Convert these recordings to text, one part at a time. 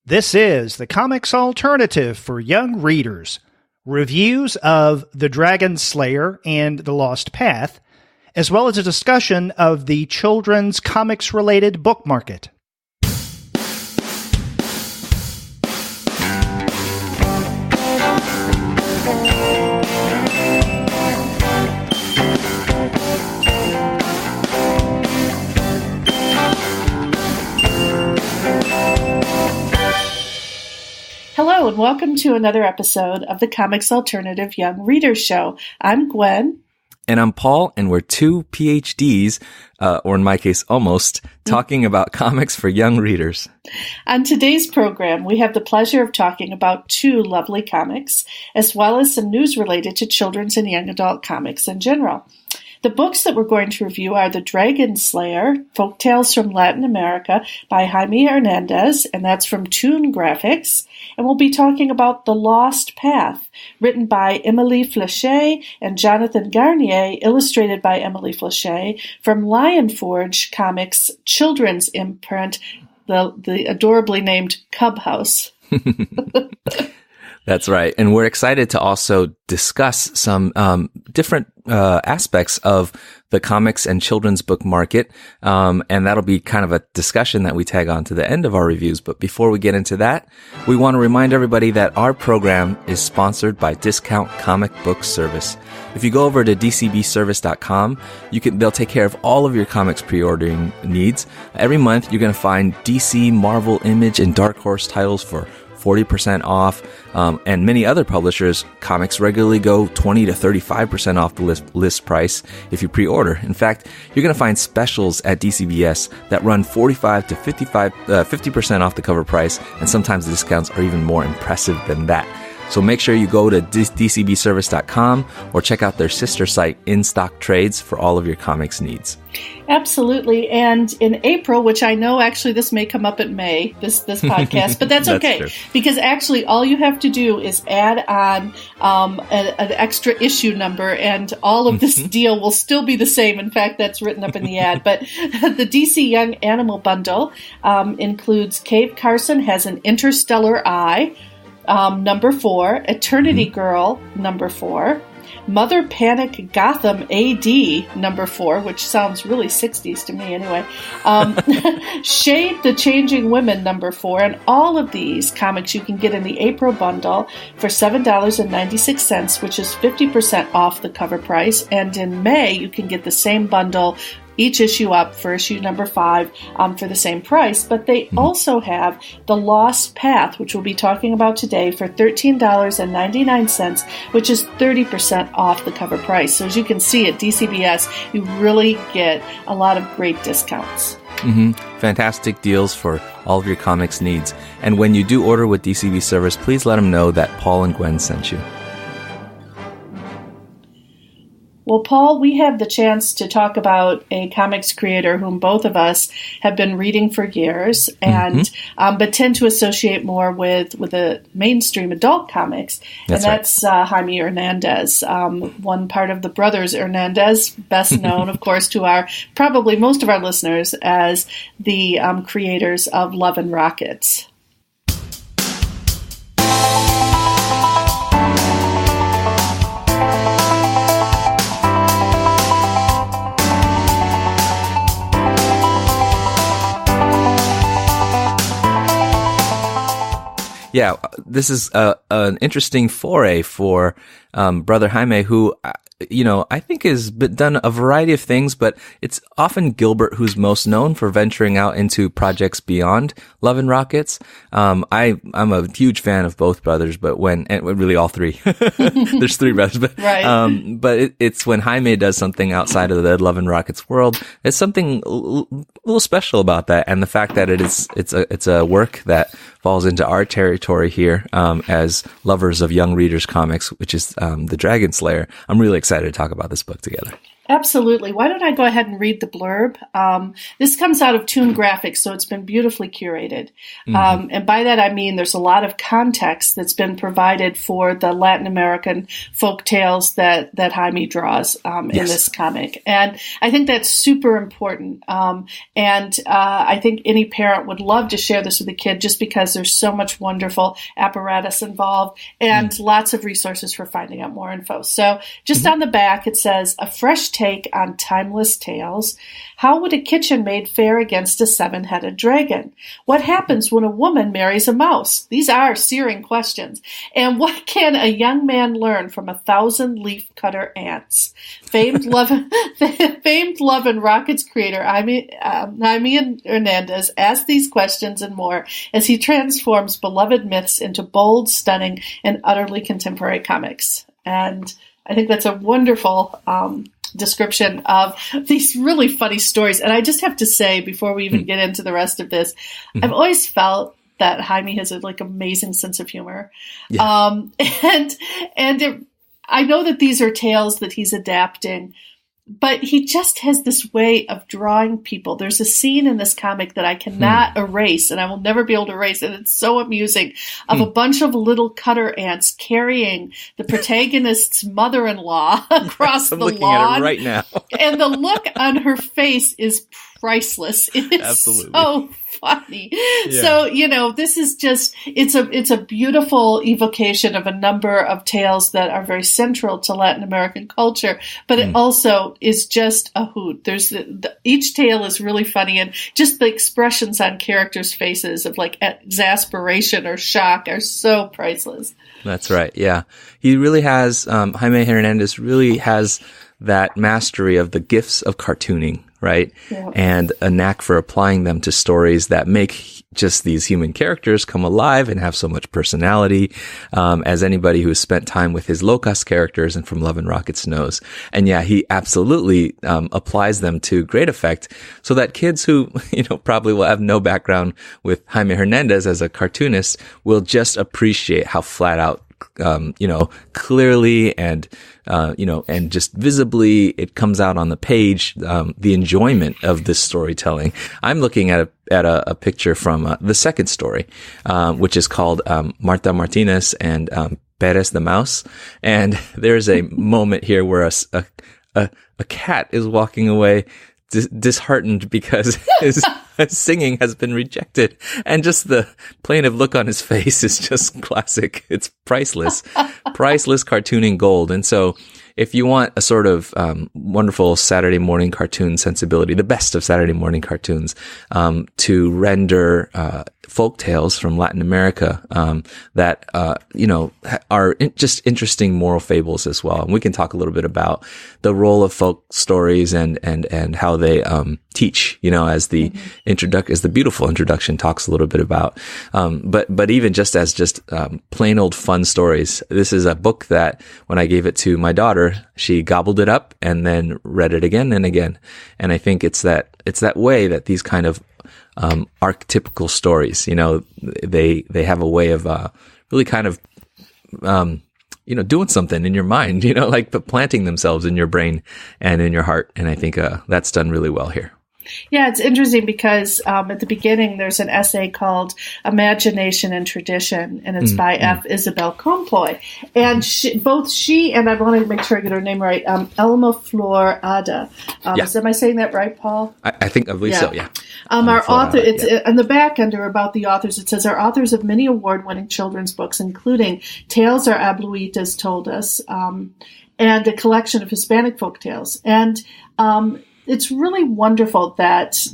This is the comics alternative for young readers. Reviews of The Dragon Slayer and The Lost Path, as well as a discussion of the children's comics-related book market. Hello, and welcome to another episode of the Comics Alternative Young Readers Show. I'm Gwen. And I'm Paul, and we're two PhDs, or in my case, almost, talking about comics for young readers. On today's program, we have the pleasure of talking about two lovely comics, as well as some news related to children's and young adult comics in general. The books that we're going to review are The Dragon Slayer, Folktales from Latin America by Jaime Hernandez, and that's from Toon Graphics. And we'll be talking about The Lost Path, written by Amélie Fléchais and Jonathan Garnier, illustrated by Amélie Fléchais, from Lionforge Comics' children's imprint, the adorably named Cub House. That's right. And we're excited to also discuss some different aspects of the comics and children's book market. And that'll be kind of a discussion that we tag on to the end of our reviews. But before we get into that, we want to remind everybody that our program is sponsored by Discount Comic Book Service. If you go over to dcbservice.com, they'll take care of all of your comics pre-ordering needs. Every month, you're going to find DC, Marvel, Image, and Dark Horse titles for 40% off, and many other publishers' comics regularly go 20 to 35% off the list price if you pre-order. In fact, you're going to find specials at DCBS that run 45 to 50% off the cover price, and sometimes the discounts are even more impressive than that. So make sure you go to dcbservice.com or check out their sister site, In Stock Trades, for all of your comics needs. Absolutely. And in April, which I know actually this may come up in May, this podcast, but that's okay. True. Because actually all you have to do is add on an extra issue number, and all of this deal will still be the same. In fact, that's written up in the ad. But the DC Young Animal Bundle includes Cave Carson Has an Interstellar Eye, number 4, Eternity Girl, number 4, Mother Panic Gotham AD, number 4, which sounds really 60s to me anyway, Shade the Changing Women, number 4, and all of these comics you can get in the April bundle for $7.96, which is 50% off the cover price, and in May you can get the same bundle, each issue up for issue number 5 for the same price. But they also have The Lost Path, which we'll be talking about today, for $13.99, which is 30% off the cover price. So as you can see at DCBS, you really get a lot of great discounts. Fantastic deals for all of your comics needs. And when you do order with DCB Service, please let them know that Paul and Gwen sent you. Well, Paul, we had the chance to talk about a comics creator whom both of us have been reading for years, and but tend to associate more with the mainstream adult comics, and that's Jaime Hernandez, one part of the brothers Hernandez, best known, of course, to probably most of our listeners as the creators of Love and Rockets. Yeah, this is an interesting foray for Brother Jaime, who, I think has done a variety of things, but it's often Gilbert who's most known for venturing out into projects beyond Love and Rockets. I'm a huge fan of both brothers, but really all three, there's 3 brothers, but, right. But it's when Jaime does something outside of the Love and Rockets world, there's something a little special about that. And the fact that it's a work that falls into our territory here, as lovers of young readers comics, which is, The Dragon Slayer. I'm really excited to talk about this book together. Absolutely. Why don't I go ahead and read the blurb? This comes out of Toon Graphics, so it's been beautifully curated. And by that I mean there's a lot of context that's been provided for the Latin American folk tales that Jaime draws in this comic. And I think that's super important. And I think any parent would love to share this with a kid just because there's so much wonderful apparatus involved and lots of resources for finding out more info. So just on the back, it says, a fresh take on timeless tales. How would a kitchen maid fare against a 7-headed dragon? What happens when a woman marries a mouse? These are searing questions. And what can a young man learn from 1,000 leaf-cutter ants? Famed Love and Rockets creator Jaime Hernandez asks these questions and more as he transforms beloved myths into bold, stunning, and utterly contemporary comics. And I think that's a wonderful description of these really funny stories. And I just have to say, before we even get into the rest of this, I've always felt that Jaime has a amazing sense of humor. Yeah. I know that these are tales that he's adapting, but he just has this way of drawing people. There's a scene in this comic that I cannot erase, and I will never be able to erase, and it's so amusing, of a bunch of little cutter ants carrying the protagonist's mother-in-law across the lawn. I'm looking at it right now. And the look on her face is priceless. It is so funny. Yeah. So, this is just, it's a beautiful evocation of a number of tales that are very central to Latin American culture, but it also is just a hoot. There's each tale is really funny, and just the expressions on characters' faces of exasperation or shock are so priceless. That's right. Yeah. He really has, Jaime Hernandez really has that mastery of the gifts of cartooning, right? Yeah. And a knack for applying them to stories that make just these human characters come alive and have so much personality, as anybody who has spent time with his Locas characters and From Love and Rockets knows. And yeah, he absolutely applies them to great effect so that kids who, probably will have no background with Jaime Hernandez as a cartoonist will just appreciate how flat out clearly and just visibly it comes out on the page, the enjoyment of this storytelling. I'm looking at a picture from the second story, which is called Marta Martínez and Pérez the Mouse. And there's a moment here where a cat is walking away disheartened because his singing has been rejected, and just the plaintive look on his face is just classic. It's priceless cartooning gold. And so if you want a sort of wonderful Saturday morning cartoon sensibility, the best of Saturday morning cartoons, to render folk tales from Latin America that are just interesting moral fables as well. And we can talk a little bit about the role of folk stories and how they teach, as the as the beautiful introduction talks a little bit about. But even just as plain old fun stories, this is a book that when I gave it to my daughter, she gobbled it up and then read it again and again. And I think it's that way that these kind of archetypical stories, they have a way of really kind of doing something in your mind, planting themselves in your brain and in your heart. And I think that's done really well here. Yeah, it's interesting because at the beginning there's an essay called Imagination and Tradition, and it's by Isabel Campoy. And both she and I want to make sure I get her name right, Alma, Flor, Ada. Am I saying that right, Paul? I believe so, yeah. Our author, it's on the back under about the authors, it says our authors of many award-winning children's books, including Tales Our Abuelitas Told Us, and a collection of Hispanic folk tales. And it's really wonderful that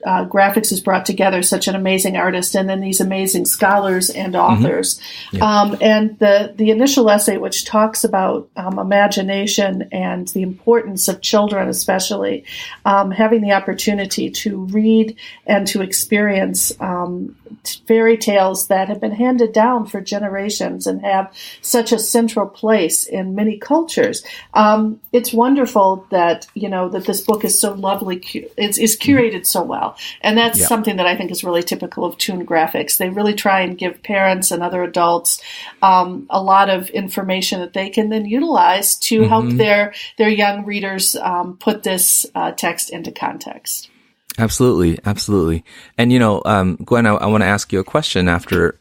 Graphics has brought together such an amazing artist and then these amazing scholars and authors. And the initial essay, which talks about imagination and the importance of children, especially having the opportunity to read and to experience fairy tales that have been handed down for generations and have such a central place in many cultures. It's wonderful that that this book is so lovely, is curated so well. well. And that's something that I think is really typical of Toon Graphics. They really try and give parents and other adults a lot of information that they can then utilize to help their young readers put this text into context. Absolutely. And, Gwen, I want to ask you a question after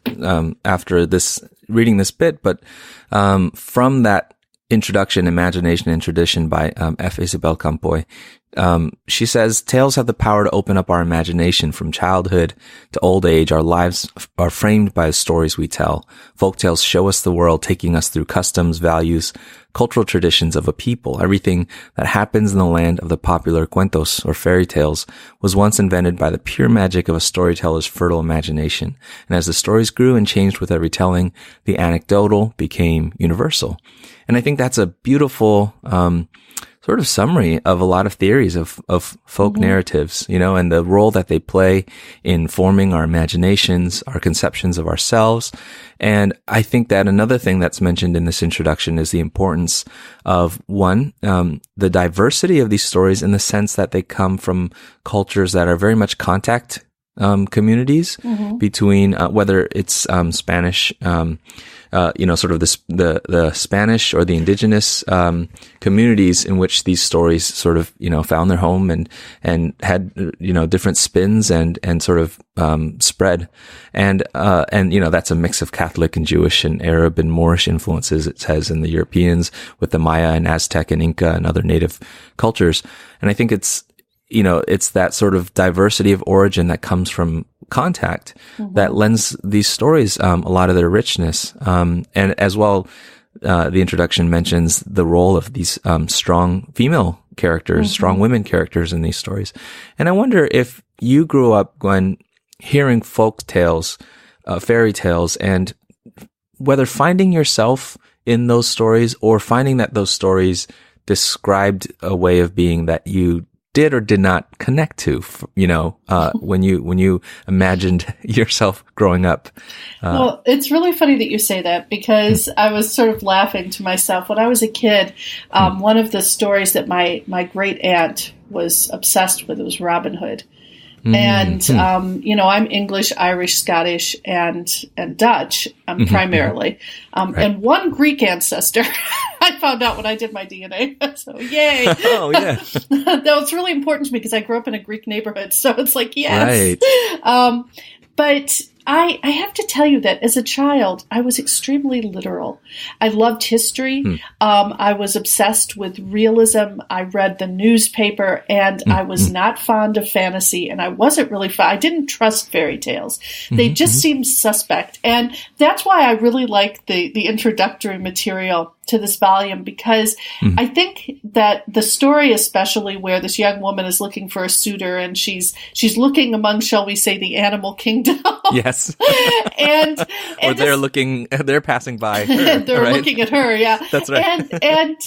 this, reading this bit, but from that introduction, Imagination and Tradition by F. Isabel Campoy, she says, tales have the power to open up our imagination from childhood to old age. Our lives are framed by the stories we tell. Folktales show us the world, taking us through customs, values, cultural traditions of a people. Everything that happens in the land of the popular cuentos or fairy tales was once invented by the pure magic of a storyteller's fertile imagination. And as the stories grew and changed with every telling, the anecdotal became universal. And I think that's a beautiful, sort of summary of a lot of theories of folk narratives, and the role that they play in forming our imaginations, our conceptions of ourselves. And I think that another thing that's mentioned in this introduction is the importance of the diversity of these stories in the sense that they come from cultures that are very much contact communities between whether it's Spanish, sort of the Spanish or the indigenous communities in which these stories sort of found their home and had different spins and sort of spread, and that's a mix of Catholic and Jewish and Arab and Moorish influences, it says, in the Europeans with the Maya and Aztec and Inca and other native cultures. And I think it's that sort of diversity of origin that comes from contact that lends these stories a lot of their richness. And as well, the introduction mentions the role of these strong female characters, strong women characters in these stories. And I wonder if you grew up, Gwen, hearing folk tales, fairy tales, and whether finding yourself in those stories or finding that those stories described a way of being that you did or did not connect to, when you imagined yourself growing up. Well, it's really funny that you say that, because I was sort of laughing to myself. When I was a kid, one of the stories that my great aunt was obsessed with was Robin Hood. And, I'm English, Irish, Scottish, and Dutch, primarily. Right. And one Greek ancestor I found out when I did my DNA. So, yay. Oh, yeah. That was really important to me because I grew up in a Greek neighborhood. So it's like, yes. Right. But I have to tell you that as a child, I was extremely literal. I loved history. I was obsessed with realism. I read the newspaper, and I was not fond of fantasy, and I wasn't really I didn't trust fairy tales. They just seemed suspect. And that's why I really like the introductory material to this volume, because I think that the story, especially where this young woman is looking for a suitor and she's looking among, shall we say, the animal kingdom. Yes. and or they're passing by her, they're right? looking at her. Yeah. That's right. And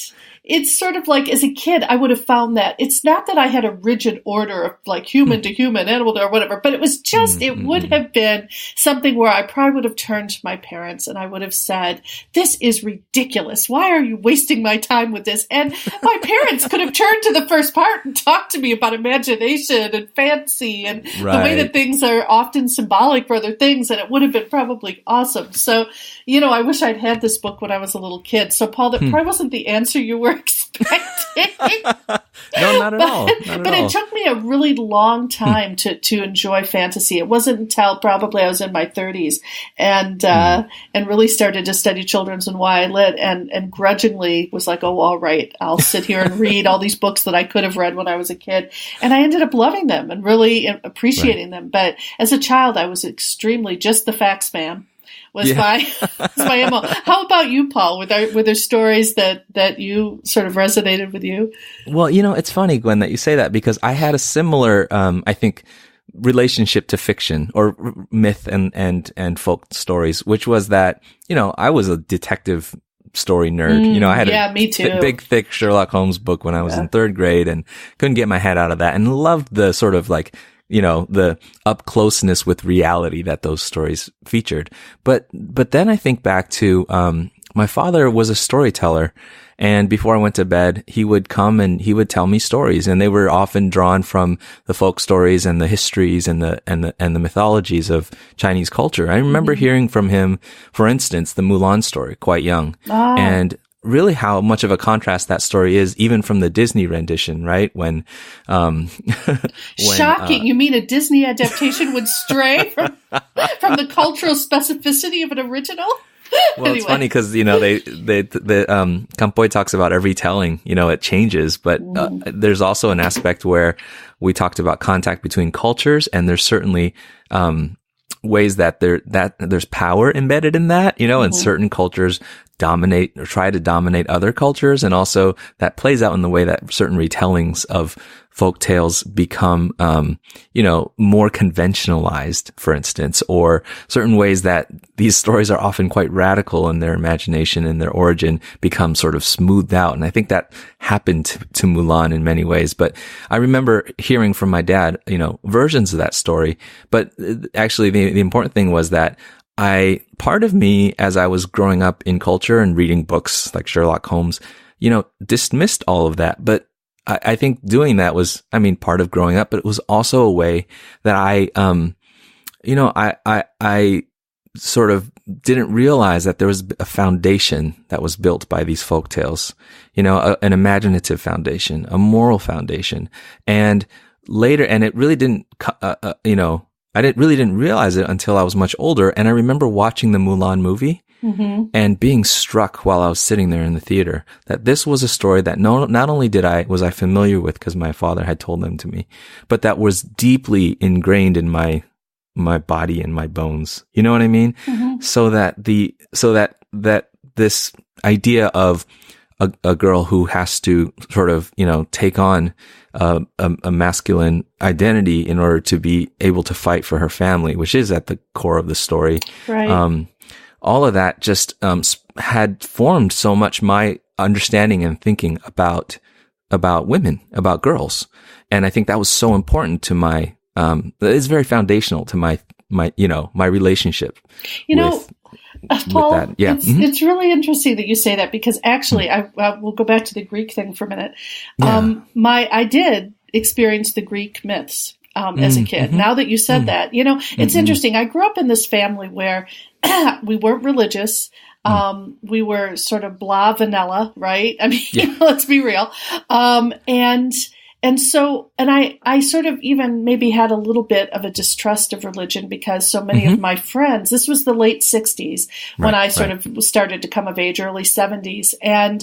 it's sort of like, as a kid, I would have found that it's not that I had a rigid order of like human to human, animal to or whatever, but it was just, it would have been something where I probably would have turned to my parents and I would have said, this is ridiculous. Why are you wasting my time with this? And my parents could have turned to the first part and talked to me about imagination and fancy and the way that things are often symbolic for other things. And it would have been probably awesome. So, I wish I'd had this book when I was a little kid. So, Paul, that probably wasn't the answer you were expecting. No, not at all. But it took me a really long time to enjoy fantasy. It wasn't until probably I was in my 30s and really started to study children's and YA Lit and grudgingly was like, oh, all right, I'll sit here and read all these books that I could have read when I was a kid. And I ended up loving them and really appreciating them. But as a child, I was extremely just the facts man. Was my MO. How about you, Paul? Were there stories that you sort of resonated with you? Well, it's funny, Gwen, that you say that, because I had a similar, I think, relationship to fiction or myth and folk stories, which was that, I was a detective story nerd. I had me too. Big, thick Sherlock Holmes book when I was in third grade and couldn't get my head out of that, and loved the sort of like, the up closeness with reality that those stories featured. But then I think back to, my father was a storyteller. And before I went to bed, he would come and he would tell me stories, and they were often drawn from the folk stories and the histories and the mythologies of Chinese culture. I remember hearing from him, for instance, the Mulan story quite young. And really how much of a contrast that story is, even from the Disney rendition, right? When shocking. You mean a Disney adaptation would stray from the cultural specificity of an original? Well, anyway. It's funny because, Campoy talks about every telling, it changes, but there's also an aspect where we talked about contact between cultures, and there's certainly, ways that there's power embedded in that, and certain cultures dominate or try to dominate other cultures. And also that plays out in the way that certain retellings of folk tales become, more conventionalized, for instance, or certain ways that these stories are often quite radical in their imagination and their origin become sort of smoothed out. And I think that happened to Mulan in many ways. But I remember hearing from my dad, versions of that story. But actually the important thing was that part of me, as I was growing up in culture and reading books like Sherlock Holmes, dismissed all of that. But I think doing that was, part of growing up, but it was also a way that I sort of didn't realize that there was a foundation that was built by these folk tales, an imaginative foundation, a moral foundation. And later, and it really didn't, I really didn't realize it until I was much older. And I remember watching the Mulan movie and being struck while I was sitting there in the theater that this was a story that not only was I familiar with because my father had told them to me, but that was deeply ingrained in my body and my bones. You know what I mean? So that this idea of a girl who has to sort of, take on a masculine identity in order to be able to fight for her family, which is at the core of the story. Right. All of that just had formed so much my understanding and thinking about women, about girls. And I think that was so important to my it's very foundational to my relationship Paul, with that. Yeah. It's really interesting that you say that, because actually I will go back to the Greek thing for a minute. Yeah. I did experience the Greek myths as a kid. Now that you said that, it's interesting. I grew up in this family where we weren't religious. We were sort of blah vanilla, right? Let's be real. And so I sort of even maybe had a little bit of a distrust of religion, because so many of my friends, this was the late 60s when I sort of started to come of age, early 70s. And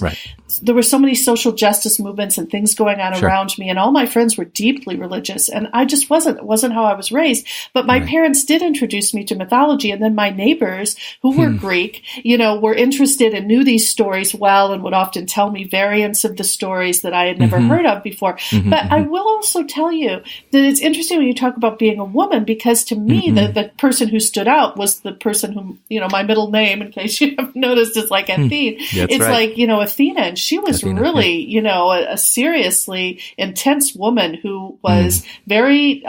there were so many social justice movements and things going on around me. And all my friends were deeply religious. And I just wasn't how I was raised. But my parents did introduce me to mythology. And then my neighbors who were Greek, were interested and knew these stories well and would often tell me variants of the stories that I had never heard of before. But I will also tell you that it's interesting when you talk about being a woman, because to me, the person who stood out was the person who, my middle name, in case you haven't noticed, is like Athene. It's like, Athena. And she was Athena, really, a seriously intense woman who was very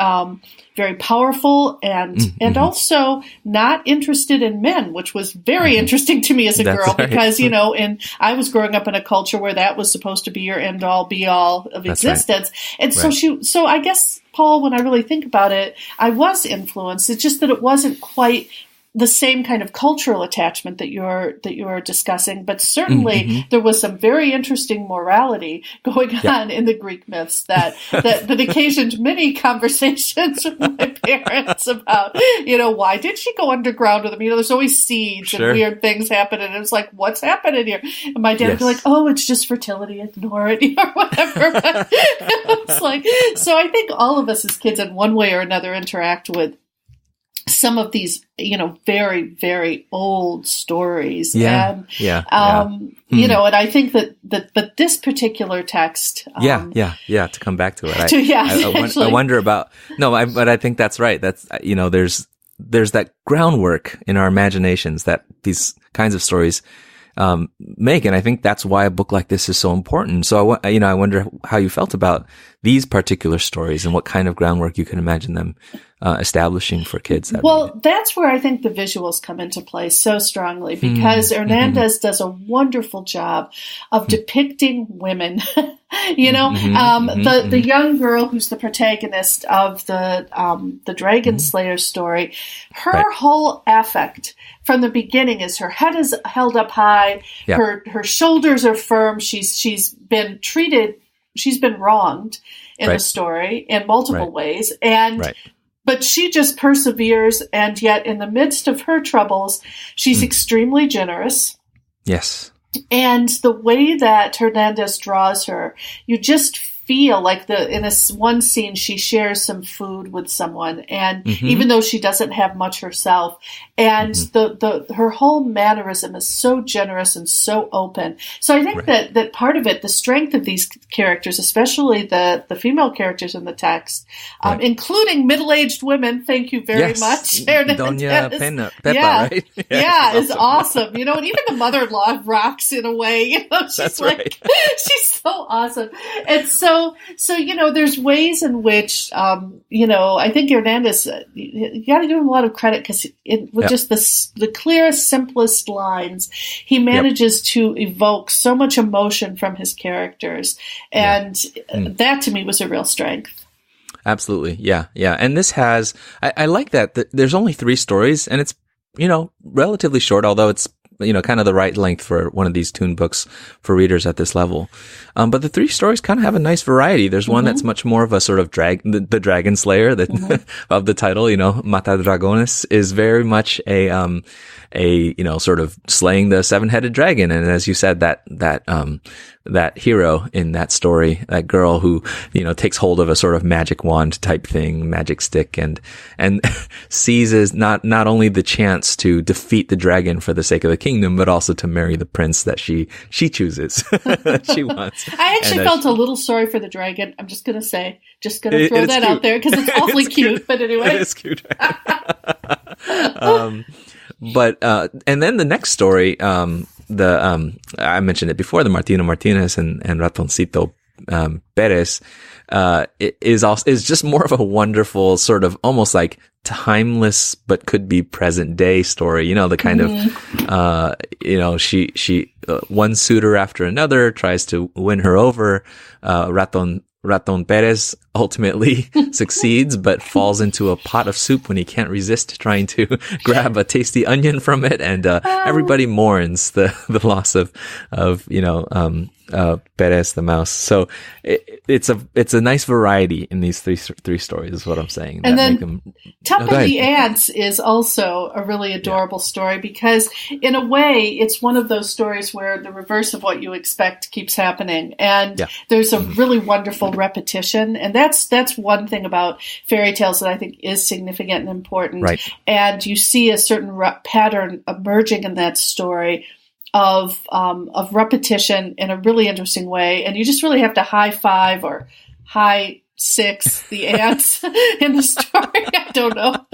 powerful and also not interested in men, which was very interesting to me as a girl, because, and I was growing up in a culture where that was supposed to be your end all be all of existence. And so I guess, Paul, when I really think about it, I was influenced. It's just that it wasn't quite the same kind of cultural attachment that you're discussing, but certainly there was some very interesting morality going on in the Greek myths that occasioned many conversations with my parents about, why did she go underground with them? There's always seeds and weird things happen, and it was like, what's happening here? And my dad would be like, oh, it's just fertility, ignore it, or whatever. But it's like, so I think all of us as kids in one way or another interact with some of these, very, very old stories. And and I think but this particular text. To come back to it. I wonder about, but I think that's right. That's, there's that groundwork in our imaginations that these kinds of stories make. And I think that's why a book like this is so important. So I wonder how you felt about these particular stories and what kind of groundwork you can imagine them establishing for kids. That's where I think the visuals come into play so strongly, because Hernandez does a wonderful job of depicting women. The young girl who's the protagonist of the Dragon Slayer story, her whole affect from the beginning is her head is held up high, her shoulders are firm, she's been wronged in the story in multiple ways, but she just perseveres, and yet in the midst of her troubles, she's extremely generous. Yes. And the way that Hernandez draws her, you just feel like in one scene she shares some food with someone, and even though she doesn't have much herself, and her whole mannerism is so generous and so open. So I think that part of it, the strength of these characters, especially the female characters in the text, including middle-aged women, thank you very much, Doña Pepa, right? Is awesome. And even the mother-in-law rocks in a way. She's she's so awesome. And so there's ways in which, I think Hernandez, you got to give him a lot of credit, because with just the clearest, simplest lines, he manages to evoke so much emotion from his characters. And that to me was a real strength. Absolutely. Yeah. Yeah. And this has, I like that there's only 3 stories, and it's, relatively short, although it's, kind of the right length for one of these Toon books for readers at this level. But the 3 stories kind of have a nice variety. There's one that's much more of a sort of the Dragon Slayer that of the title, Mata Dragones, is very much a sort of slaying the 7-headed dragon. And as you said, that hero in that story, that girl who, takes hold of a sort of magic wand type thing, magic stick, and seizes not only the chance to defeat the dragon for the sake of the kingdom, but also to marry the prince that she chooses, that she wants. I actually felt a little sorry for the dragon. I'm just going to say, throw that out there, because it's awfully cute. But anyway. It is cute. And then the next story, I mentioned it before, the Martínez and Ratoncito, Pérez, is just more of a wonderful sort of almost like timeless, but could be present day story. The kind of, she one suitor after another tries to win her over. Raton Pérez ultimately succeeds, but falls into a pot of soup when he can't resist trying to grab a tasty onion from it, and everybody mourns the loss of Pérez the mouse. So it's a nice variety in these three stories, is what I'm saying. And then Tuppa the Ants is also a really adorable story, because in a way it's one of those stories where the reverse of what you expect keeps happening, and there's a really wonderful repetition, and that's one thing about fairy tales that I think is significant and important. Right. And you see a certain pattern emerging in that story of repetition in a really interesting way, and you just really have to high five or high six the ants in the story. I don't know.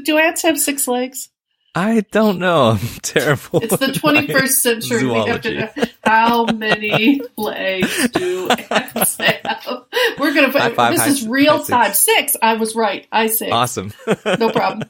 Do ants have 6 legs? I don't know. I'm terrible. It's the 21st century. We have to know how many legs do ants have. We're going to put this is real time. 6. I was right. I 6. Awesome. No problem.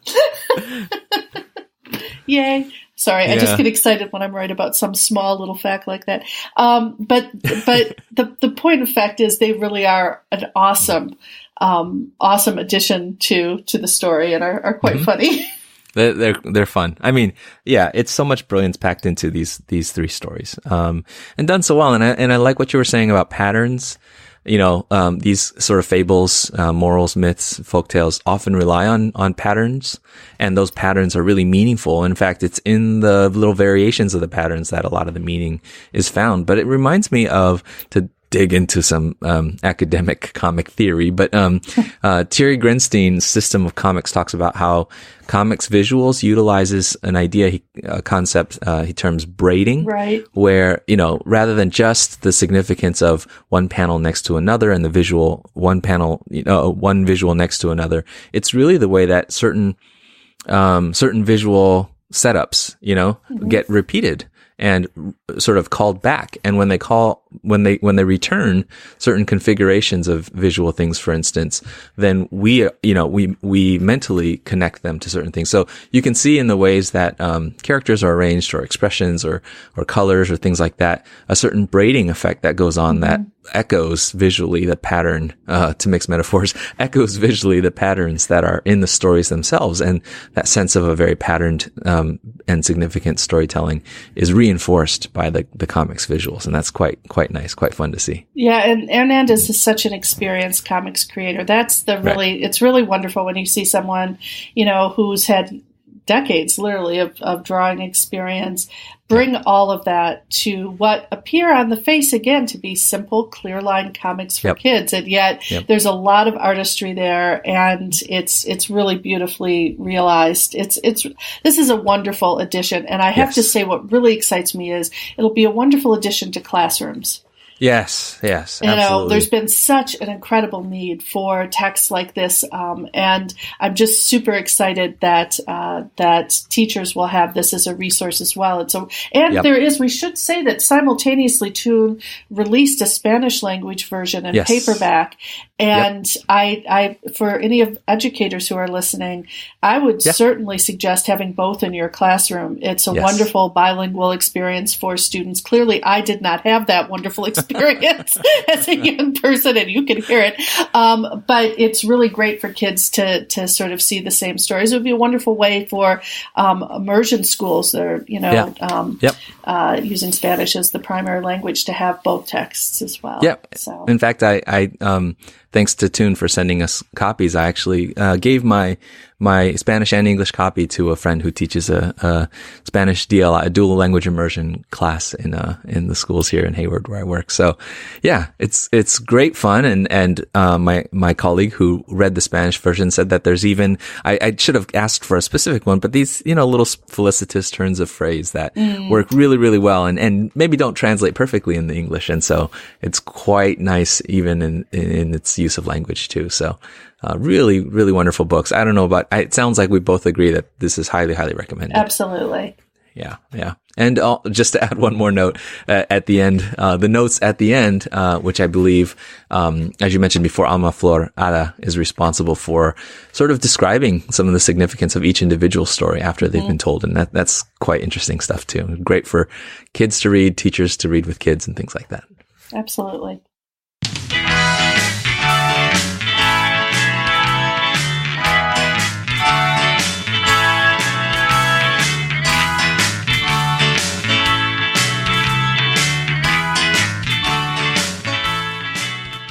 Yay. Sorry, I just get excited when I'm right about some small little fact like that. But the point of fact is they really are an awesome addition to the story, and are quite funny. They're fun. I mean, it's so much brilliance packed into these 3 stories, and done so well. And I like what you were saying about patterns. These sort of fables, morals, myths, folktales often rely on patterns, and those patterns are really meaningful. In fact, it's in the little variations of the patterns that a lot of the meaning is found. But it reminds me of, to dig into some academic comic theory, but Thierry Grinstein's system of comics talks about how comics visuals utilizes a concept he terms braiding, right? Where, rather than just the significance of one panel next to another and the visual, one visual next to another, it's really the way that certain visual setups, get repeated. and sort of called back. And when they return certain configurations of visual things, for instance, then we mentally connect them to certain things. So you can see in the ways that characters are arranged, or expressions, or colors, or things like that, a certain braiding effect that goes on that echoes visually the pattern, to mix metaphors, echoes visually the patterns that are in the stories themselves. And that sense of a very patterned and significant storytelling is reinforced by the comics visuals. And that's quite nice, quite fun to see. Yeah, and Hernandez is such an experienced comics creator. That's it's really wonderful when you see someone, who's had decades literally of drawing experience, bring all of that to what appear on the face again to be simple, clear line comics for kids, and yet there's a lot of artistry there, and it's really beautifully realized. This is a wonderful addition, and I have to say what really excites me is it'll be a wonderful addition to classrooms. Yes, absolutely. There's been such an incredible need for texts like this, and I'm just super excited that teachers will have this as a resource as well. We should say that simultaneously Toon released a Spanish language version in paperback, and I for any of educators who are listening, I would certainly suggest having both in your classroom. It's a wonderful bilingual experience for students. Clearly, I did not have that wonderful experience as a young person, and you can hear it. But it's really great for kids to sort of see the same stories. It would be a wonderful way for immersion schools that are, using Spanish as the primary language to have both texts as well. Yep. So. In fact, I thanks to Toon for sending us copies. I actually gave my Spanish and English copy to a friend who teaches a Spanish DLI, a dual language immersion class in the schools here in Hayward where I work. So yeah, it's great fun. And my colleague who read the Spanish version said that there's even, I should have asked for a specific one, but these, little felicitous turns of phrase that work really, really well and maybe don't translate perfectly in the English. And so it's quite nice even in its use of language too. So really, really wonderful books. I don't know about, it sounds like we both agree that this is highly, highly recommended. Absolutely. Yeah. And just to add one more note at the end, the notes at the end, which I believe, as you mentioned before, Alma, Flor, Ada is responsible for sort of describing some of the significance of each individual story after they've been told. And that's quite interesting stuff too. Great for kids to read, teachers to read with kids and things like that. Absolutely.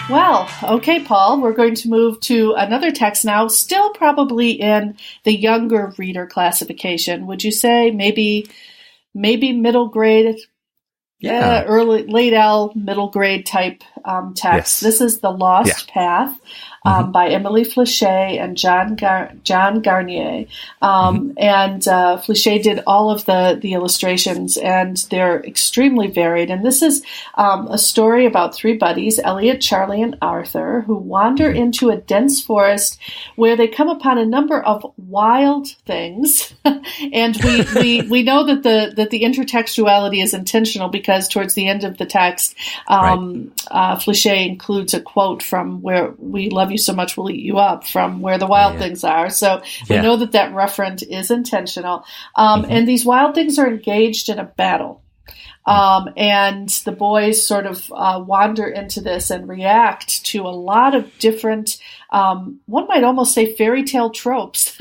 Well, okay, Paul, we're going to move to another text now, still probably in the younger reader classification. Would you say maybe middle grade? Yeah, late L, middle grade type text. Yes. This is The Lost Path by Amélie Fléchais and John Garnier. And Fléchais did all of the illustrations, and they're extremely varied. And this is a story about three buddies, Elliot, Charlie, and Arthur, who wander into a dense forest where they come upon a number of wild things. And we know that the intertextuality is intentional because towards the end of the text, Fléchais includes a quote from Where We Love You So Much We'll Eat You Up, from Where the Wild Things Are. So we know that referent is intentional. And these wild things are engaged in a battle. And the boys sort of wander into this and react to a lot of different, one might almost say fairy tale tropes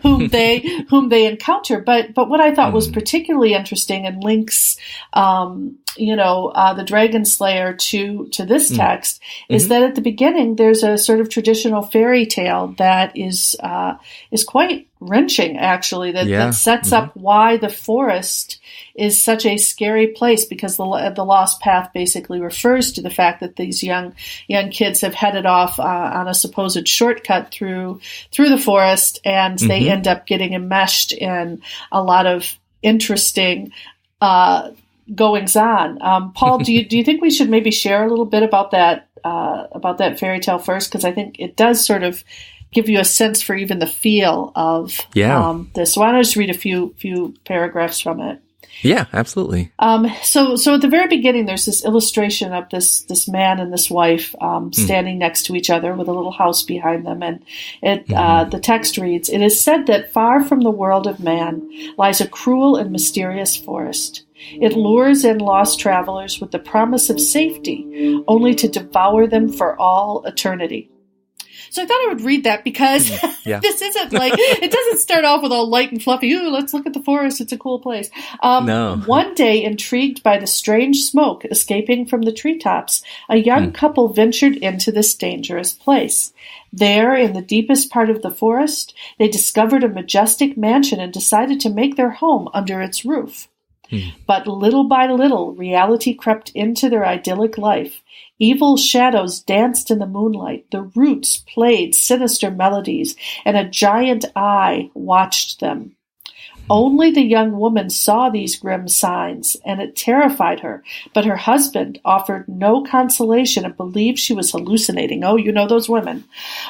whom they encounter. But what I thought was particularly interesting and links, the Dragon Slayer to this text is that at the beginning there's a sort of traditional fairy tale that is quite wrenching, actually, that sets up why the forest is such a scary place, because the Lost Path basically refers to the fact that these young kids have headed off on a supposed shortcut through the forest, and they end up getting enmeshed in a lot of interesting goings on. Paul, do you think we should maybe share a little bit about that fairy tale first? Because I think it does sort of give you a sense for even the feel of this. So why don't I just read a few paragraphs from it? Yeah, absolutely. So at the very beginning, there's this illustration of this man and this wife standing next to each other with a little house behind them, and the text reads, "It is said that far from the world of man lies a cruel and mysterious forest. It lures in lost travelers with the promise of safety, only to devour them for all eternity." So I thought I would read that because this isn't like, it doesn't start off with all light and fluffy, ooh, let's look at the forest, it's a cool place. No. One day, intrigued by the strange smoke escaping from the treetops, a young couple ventured into this dangerous place. There, in the deepest part of the forest, they discovered a majestic mansion and decided to make their home under its roof. But little by little, reality crept into their idyllic life. Evil shadows danced in the moonlight, the roots played sinister melodies, and a giant eye watched them. Only the young woman saw these grim signs, and it terrified her, but her husband offered no consolation and believed she was hallucinating. Oh, you know those women.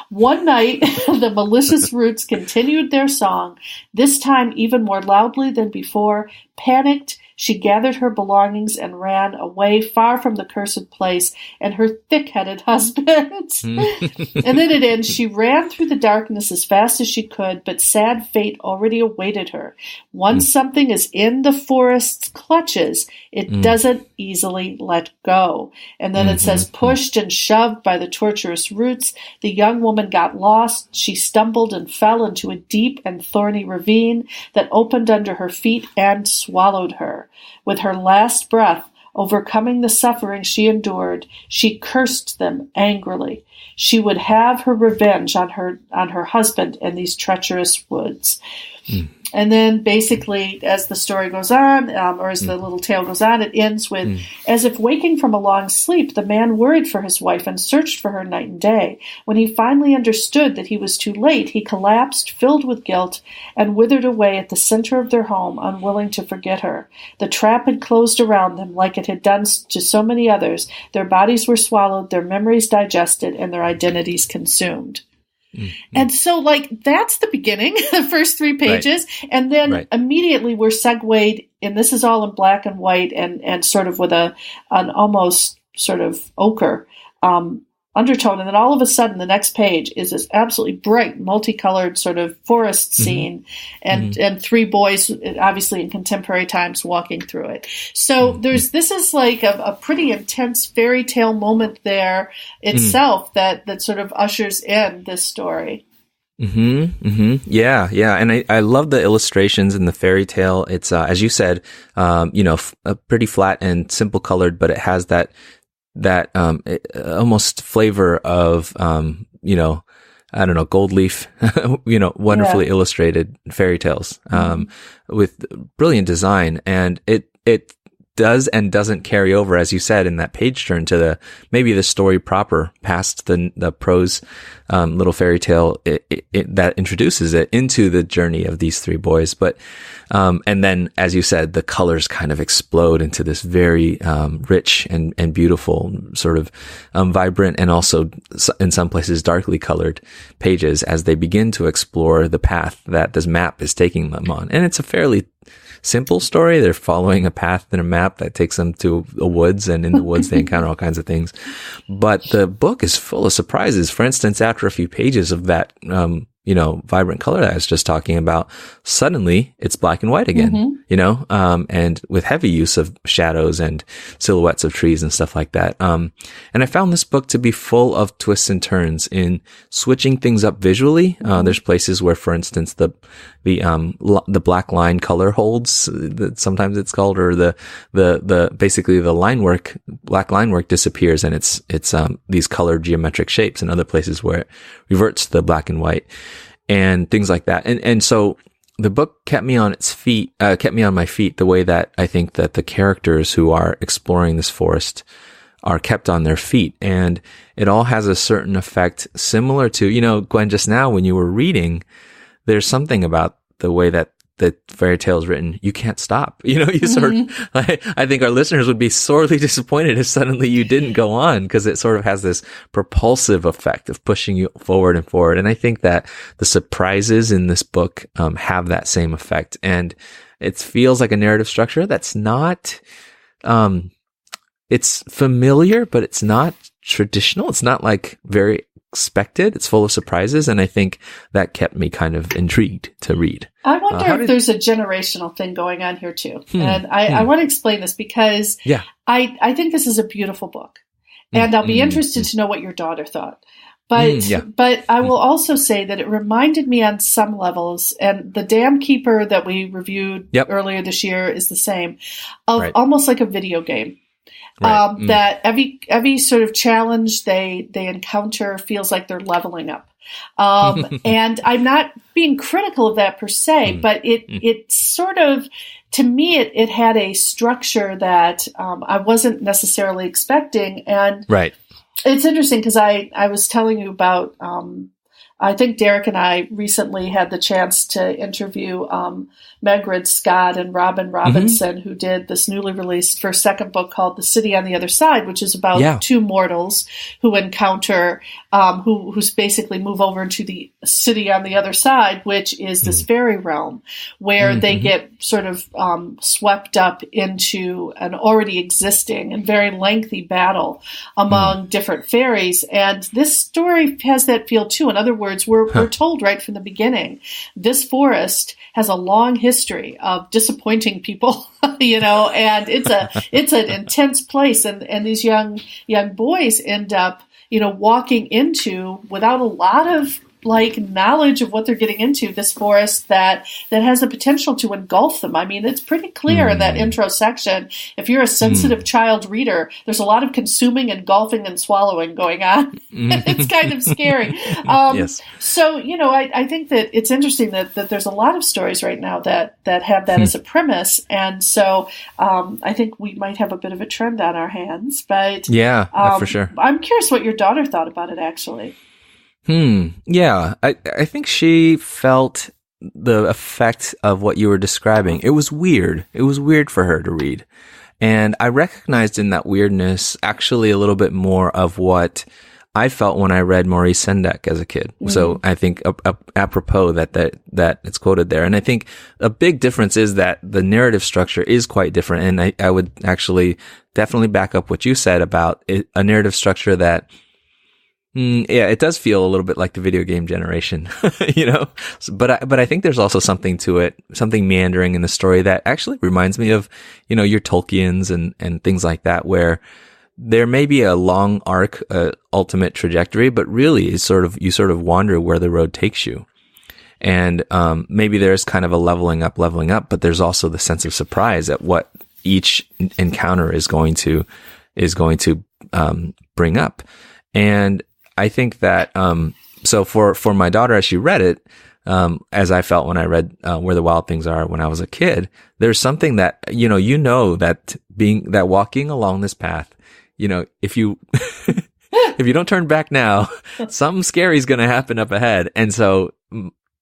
One night, the malicious roots continued their song, this time even more loudly than before. Panicked, she gathered her belongings and ran away far from the cursed place and her thick-headed husband. And then it ends. She ran through the darkness as fast as she could, but sad fate already awaited her. Once something is in the forest's clutches, it doesn't easily let go. And then it says, pushed and shoved by the torturous roots, the young woman got lost. She stumbled and fell into a deep and thorny ravine that opened under her feet and swallowed her. With her last breath, overcoming the suffering she endured, she cursed them angrily. She would have her revenge on her husband in these treacherous woods. And then basically, as the story goes on, or as the little tale goes on, it ends with, as if waking from a long sleep, the man worried for his wife and searched for her night and day. When he finally understood that he was too late, he collapsed, filled with guilt, and withered away at the center of their home, unwilling to forget her. The trap had closed around them like it had done to so many others. Their bodies were swallowed, their memories digested, and their identities consumed. And so, like, that's the beginning, the first 3 pages. Right. And then immediately we're segued, and this is all in black and white and sort of with an almost sort of ochre undertone. And then all of a sudden, the next page is this absolutely bright, multicolored sort of forest scene and 3 boys, obviously in contemporary times, walking through it. So this is like a pretty intense fairy tale moment there itself that sort of ushers in this story. Yeah. And I love the illustrations in the fairy tale. It's, as you said, a pretty flat and simple colored, but it has that almost flavor of, I don't know, gold leaf, wonderfully illustrated fairy tales, with brilliant design. And it does and doesn't carry over, as you said, in that page turn to maybe the story proper past the prose, little fairy tale that introduces it into the journey of these 3 boys. But, and then, as you said, the colors kind of explode into this very, rich and beautiful sort of, vibrant and also in some places darkly colored pages as they begin to explore the path that this map is taking them on. And it's a fairly simple story. They're following a path and a map that takes them to the woods, and in the woods they encounter all kinds of things. But the book is full of surprises. For instance, after a few pages of that, vibrant color that I was just talking about, suddenly it's black and white again, and with heavy use of shadows and silhouettes of trees and stuff like that. And I found this book to be full of twists and turns in switching things up visually. There's places where, for instance, the black line color holds, sometimes it's called, or the basically the black line work disappears, and it's these colored geometric shapes, and other places where it reverts to the black and white. And things like that. And so the book kept me on my feet the way that I think that the characters who are exploring this forest are kept on their feet. And it all has a certain effect similar to, Gwen, just now when you were reading, there's something about the way that the fairy tale is written, you can't stop. You sort of, I think our listeners would be sorely disappointed if suddenly you didn't go on, because it sort of has this propulsive effect of pushing you forward and forward. And I think that the surprises in this book have that same effect. And it feels like a narrative structure that's not, it's familiar, but it's not traditional. It's not like very expected. It's full of surprises. And I think that kept me kind of intrigued to read. I wonder if there's a generational thing going on here too. And I want to explain this because I think this is a beautiful book, and I'll be interested to know what your daughter thought. But I will also say that it reminded me on some levels, and The Dam Keeper that we reviewed earlier this year is the same, of almost like a video game. That every sort of challenge they encounter feels like they're leveling up. And I'm not being critical of that per se, but it sort of, to me, it had a structure that I wasn't necessarily expecting. And it's interesting because I was telling you about, I think Derek and I recently had the chance to interview Megrid Scott and Robin Robinson, who did this newly released first second book called The City on the Other Side, which is about two mortals who encounter, who's basically move over to the city on the other side, which is this fairy realm where they get sort of swept up into an already existing and very lengthy battle among different fairies. And this story has that feel too. In other words, we're told right from the beginning, this forest has a long history of disappointing people, and it's an intense place. And these young boys end up, walking into, without a lot of knowledge of what they're getting into, this forest that has the potential to engulf them. I mean, it's pretty clear in that intro section. If you're a sensitive child reader, there's a lot of consuming, engulfing, and swallowing going on. It's kind of scary. So, I think that it's interesting that there's a lot of stories right now that have that as a premise. And so I think we might have a bit of a trend on our hands. But for sure. I'm curious what your daughter thought about it, actually. Yeah, I think she felt the effect of what you were describing. It was weird. It was weird for her to read. And I recognized in that weirdness actually a little bit more of what I felt when I read Maurice Sendak as a kid. So I think apropos that it's quoted there. And I think a big difference is that the narrative structure is quite different. And I would actually definitely back up what you said about a narrative structure that it does feel a little bit like the video game generation, but I think there's also something to it, something meandering in the story that actually reminds me of, your Tolkien's and things like that, where there may be a long arc, ultimate trajectory, but really you sort of wander where the road takes you. And, maybe there's kind of a leveling up, but there's also the sense of surprise at what each encounter is going to bring up. And I think that, so for my daughter, as she read it, as I felt when I read, Where the Wild Things Are when I was a kid, there's something that, that walking along this path, if you, if you don't turn back now, something scary is going to happen up ahead. And so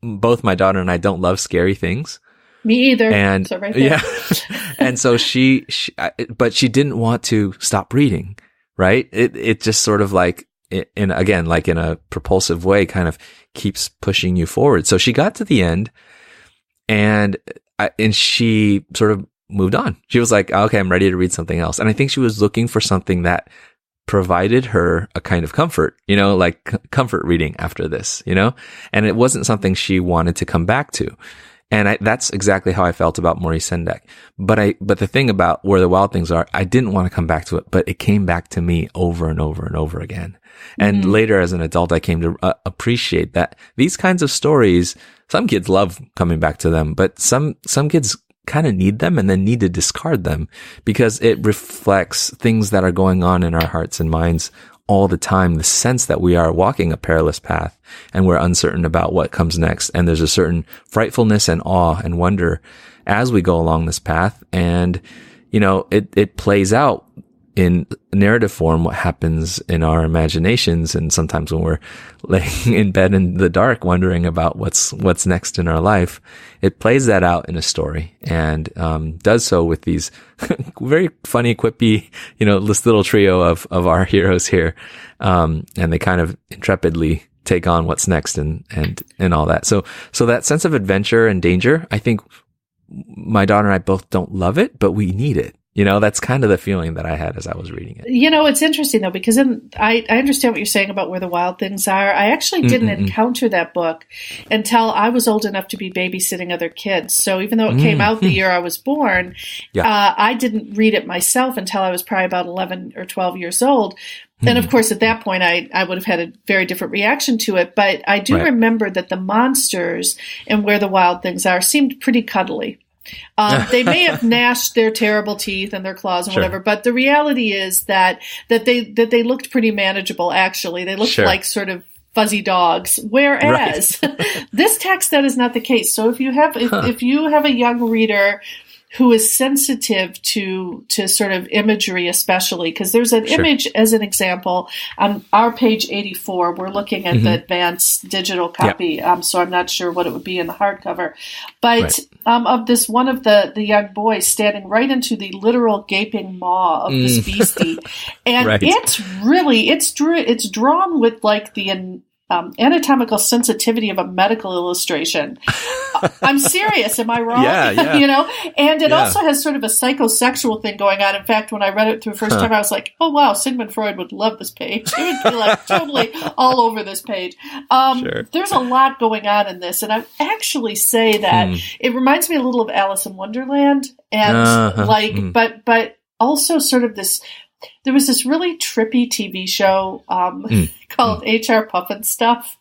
both my daughter and I don't love scary things. Me either. And so right there. And so but she didn't want to stop reading, right? It just sort of in a propulsive way, kind of keeps pushing you forward. So she got to the end and she sort of moved on. She was like, okay, I'm ready to read something else. And I think she was looking for something that provided her a kind of comfort, comfort reading after this, and it wasn't something she wanted to come back to. And that's exactly how I felt about Maurice Sendak. But the thing about Where the Wild Things Are, I didn't want to come back to it, but it came back to me over and over and over again. And later as an adult, I came to appreciate that these kinds of stories, some kids love coming back to them, but some kids kind of need them and then need to discard them because it reflects things that are going on in our hearts and minds all the time, the sense that we are walking a perilous path and we're uncertain about what comes next. And there's a certain frightfulness and awe and wonder as we go along this path. And, it plays out in narrative form what happens in our imaginations, and sometimes when we're laying in bed in the dark wondering about what's next in our life, it plays that out in a story, and does so with these very funny, quippy, this little trio of our heroes here, and they kind of intrepidly take on what's next and all that. So that sense of adventure and danger, I think my daughter and I both don't love it, but we need it. That's kind of the feeling that I had as I was reading it. It's interesting, though, because I understand what you're saying about Where the Wild Things Are. I actually didn't encounter that book until I was old enough to be babysitting other kids. So even though it came out the year I was born, I didn't read it myself until I was probably about 11 or 12 years old. And of course, at that point, I would have had a very different reaction to it. But I do remember that the monsters in Where the Wild Things Are seemed pretty cuddly. They may have gnashed their terrible teeth and their claws and whatever, but the reality is that they looked pretty manageable. Actually, they looked like sort of fuzzy dogs. Whereas this text, that is not the case. So if you have a young reader who is sensitive to sort of imagery, especially because there's an image as an example on our page 84. We're looking at the advanced digital copy, so I'm not sure what it would be in the hardcover, but of this one of the young boys standing right into the literal gaping maw of this beastie, and it's drawn with like the anatomical sensitivity of a medical illustration. I'm serious. Am I wrong? And it also has sort of a psychosexual thing going on. In fact, when I read it through the first time, I was like, oh, wow, Sigmund Freud would love this page. It would be like totally all over this page. There's a lot going on in this. And I actually say that it reminds me a little of Alice in Wonderland. And but also sort of this, there was this really trippy TV show called HR Puffin Stuff.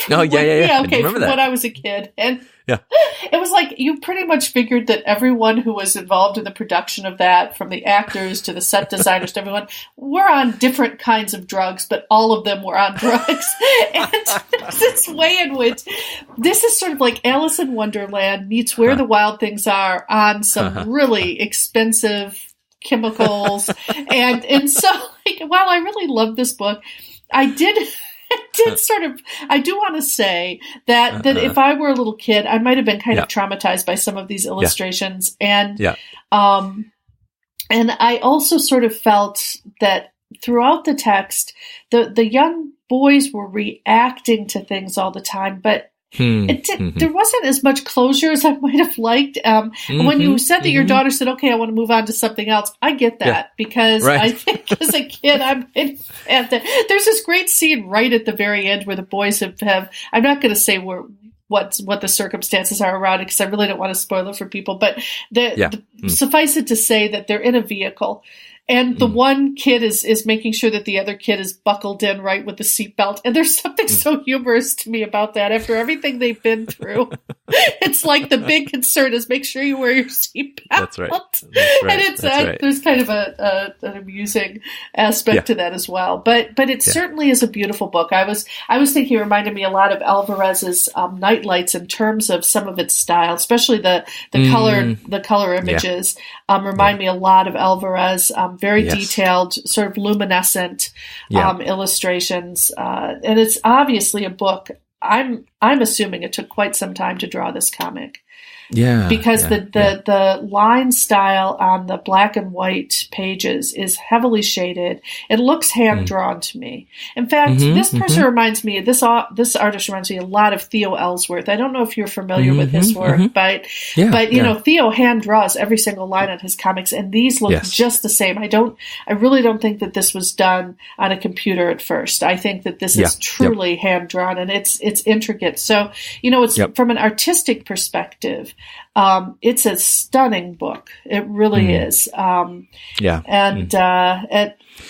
Okay, from when I was a kid. And it was like you pretty much figured that everyone who was involved in the production of that, from the actors to the set designers to everyone, were on different kinds of drugs, but all of them were on drugs. And there's this way in which this is sort of like Alice in Wonderland meets Where the Wild Things Are on some really expensive chemicals. and so while I really love this book, I do want to say that if I were a little kid, I might have been kind of traumatized by some of these illustrations. And I also sort of felt that throughout the text, the young boys were reacting to things all the time, but there wasn't as much closure as I might have liked. And when you said that your daughter said, okay, I want to move on to something else, I get that because I think as a kid, there's this great scene right at the very end where the boys have I'm not going to say what the circumstances are around it because I really don't want to spoil it for people, but suffice it to say that they're in a vehicle. And the one kid is making sure that the other kid is buckled in right with the seatbelt. And there's something so humorous to me about that. After everything they've been through, it's like the big concern is make sure you wear your seatbelt. That's right. And it's there's kind of an amusing aspect to that as well. But it certainly is a beautiful book. I was thinking it reminded me a lot of Alvarez's Nightlights in terms of some of its style, especially the color images remind me a lot of Alvarez. Very detailed, sort of luminescent illustrations, and it's obviously a book. I'm assuming it took quite some time to draw this comic. Because the line style on the black and white pages is heavily shaded. It looks hand drawn to me. In fact, this person reminds me, this artist reminds me a lot of Theo Ellsworth. I don't know if you're familiar with his work, but you know, Theo hand draws every single line on his comics, and these look just the same. I really don't think that this was done on a computer at first. I think that this is truly hand drawn, and it's intricate. So, you know, it's from an artistic perspective. It's a stunning book. It really is. But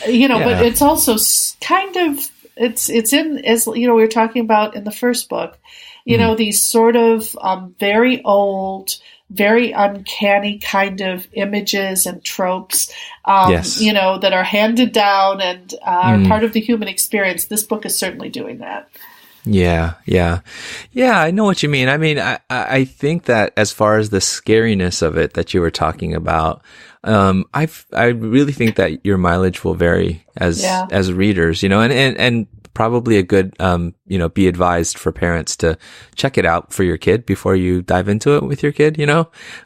it's also kind of, it's in, as you know, we were talking about in the first book, you know, these sort of very old, very uncanny kind of images and tropes, you know, that are handed down and are part of the human experience. This book is certainly doing that. Yeah. I know what you mean. I mean, I think that as far as the scariness of it that you were talking about, I really think that your mileage will vary as readers, and probably a good, be advised for parents to check it out for your kid before you dive into it with your kid,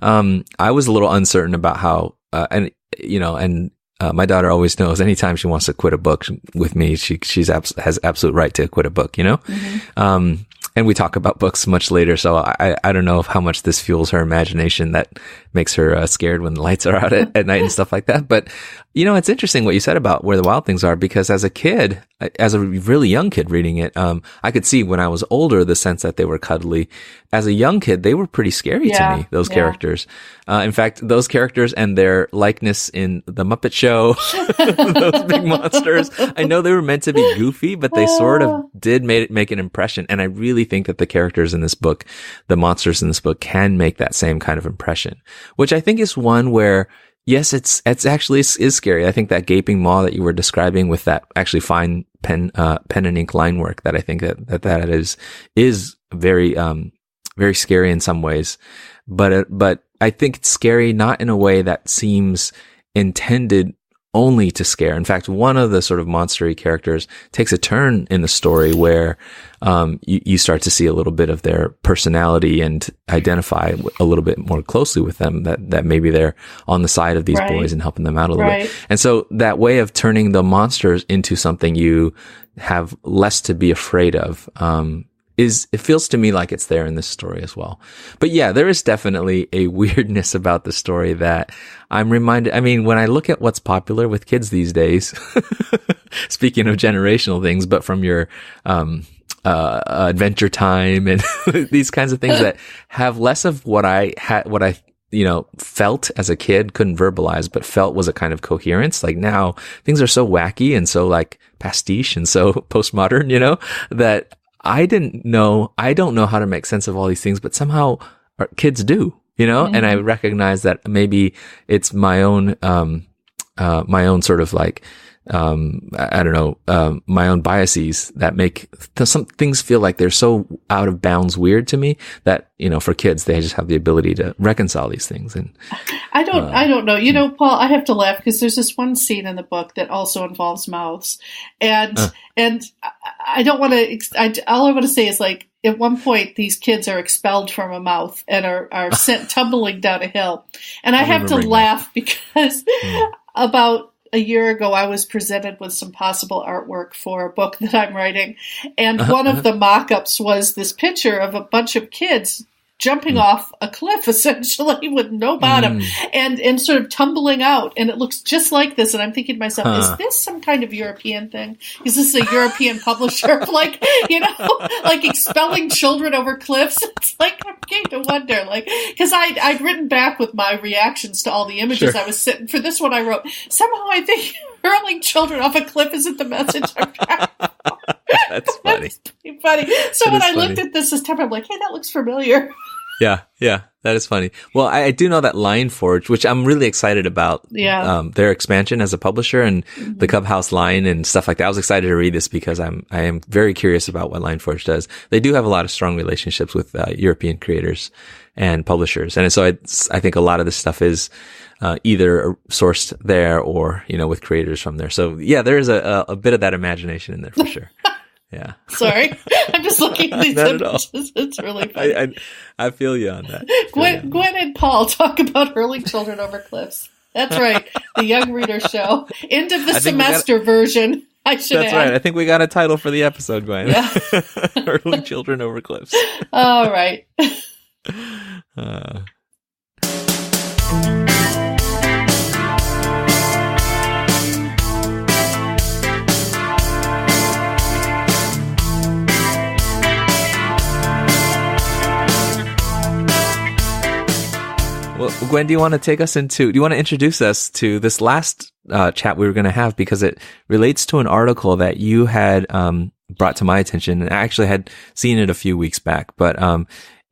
I was a little uncertain about how, my daughter always knows anytime she wants to quit a book with me, she has absolute right to quit a book, Mm-hmm. And we talk about books much later, so I don't know how much this fuels her imagination that makes her scared when the lights are out at night and stuff like that. But, it's interesting what you said about Where the Wild Things Are, because as a kid, as a really young kid reading it, I could see when I was older the sense that they were cuddly. As a young kid, they were pretty scary to me, those characters. In fact, those characters and their likeness in The Muppet Show, those big monsters, I know they were meant to be goofy, but they sort of did make an impression. And I really think that the characters in this book, the monsters in this book, can make that same kind of impression, which I think is one where, yes, it's actually is scary. I think that gaping maw that you were describing with that actually fine pen and ink line work, that I think that is very, very scary in some ways. But I think it's scary not in a way that seems intended only to scare. In fact, one of the sort of monstery characters takes a turn in the story where you start to see a little bit of their personality and identify a little bit more closely with them, that maybe they're on the side of these boys and helping them out a little bit. And so that way of turning the monsters into something you have less to be afraid of, it feels to me like it's there in this story as well. But yeah, there is definitely a weirdness about the story that I'm reminded. I mean, when I look at what's popular with kids these days, speaking of generational things, but from your, Adventure Time and these kinds of things that have less of what I felt as a kid, couldn't verbalize, but felt was a kind of coherence. Like now things are so wacky and so like pastiche and so postmodern, that I don't know how to make sense of all these things, but somehow our kids do, mm-hmm. and I recognize that maybe it's my own sort of like, my own biases that make some things feel like they're so out of bounds weird to me that, for kids, they just have the ability to reconcile these things. And I don't know. Paul, I have to laugh because there's this one scene in the book that also involves mouths. And I don't want to, all I want to say is like, at one point, these kids are expelled from a mouth and are sent tumbling down a hill. And I have to laugh because about a year ago, I was presented with some possible artwork for a book that I'm writing. And one of the mock-ups was this picture of a bunch of kids jumping off a cliff, essentially, with no bottom, and sort of tumbling out. And it looks just like this. And I'm thinking to myself, is this some kind of European thing? Is this a European publisher, like expelling children over cliffs? It's like, I'm beginning to wonder, because I'd written back with my reactions to all the images I was sitting. For this one, I wrote, somehow I think hurling children off a cliff isn't the message I'm trying for. That's funny. That's funny. So when I looked at this time, I'm like, hey, that looks familiar. Yeah, that is funny. Well, I do know that Line Forge, which I'm really excited about, their expansion as a publisher and the Cub House line and stuff like that. I was excited to read this because I am very curious about what Line Forge does. They do have a lot of strong relationships with European creators and publishers, and so I think a lot of this stuff is either sourced there or with creators from there. So yeah, there is a bit of that imagination in there for sure. Yeah. Sorry. I'm just looking at these images. It's really funny. I feel you on that. Gwen and Paul talk about hurling children over cliffs. That's right. The Young Reader Show. End of the semester version, I should add. That's right. I think we got a title for the episode, Gwen. Yeah. Hurling children over cliffs. All right. Well, Gwen, do you want to introduce us to this last chat we were going to have, because it relates to an article that you had brought to my attention, and I actually had seen it a few weeks back, but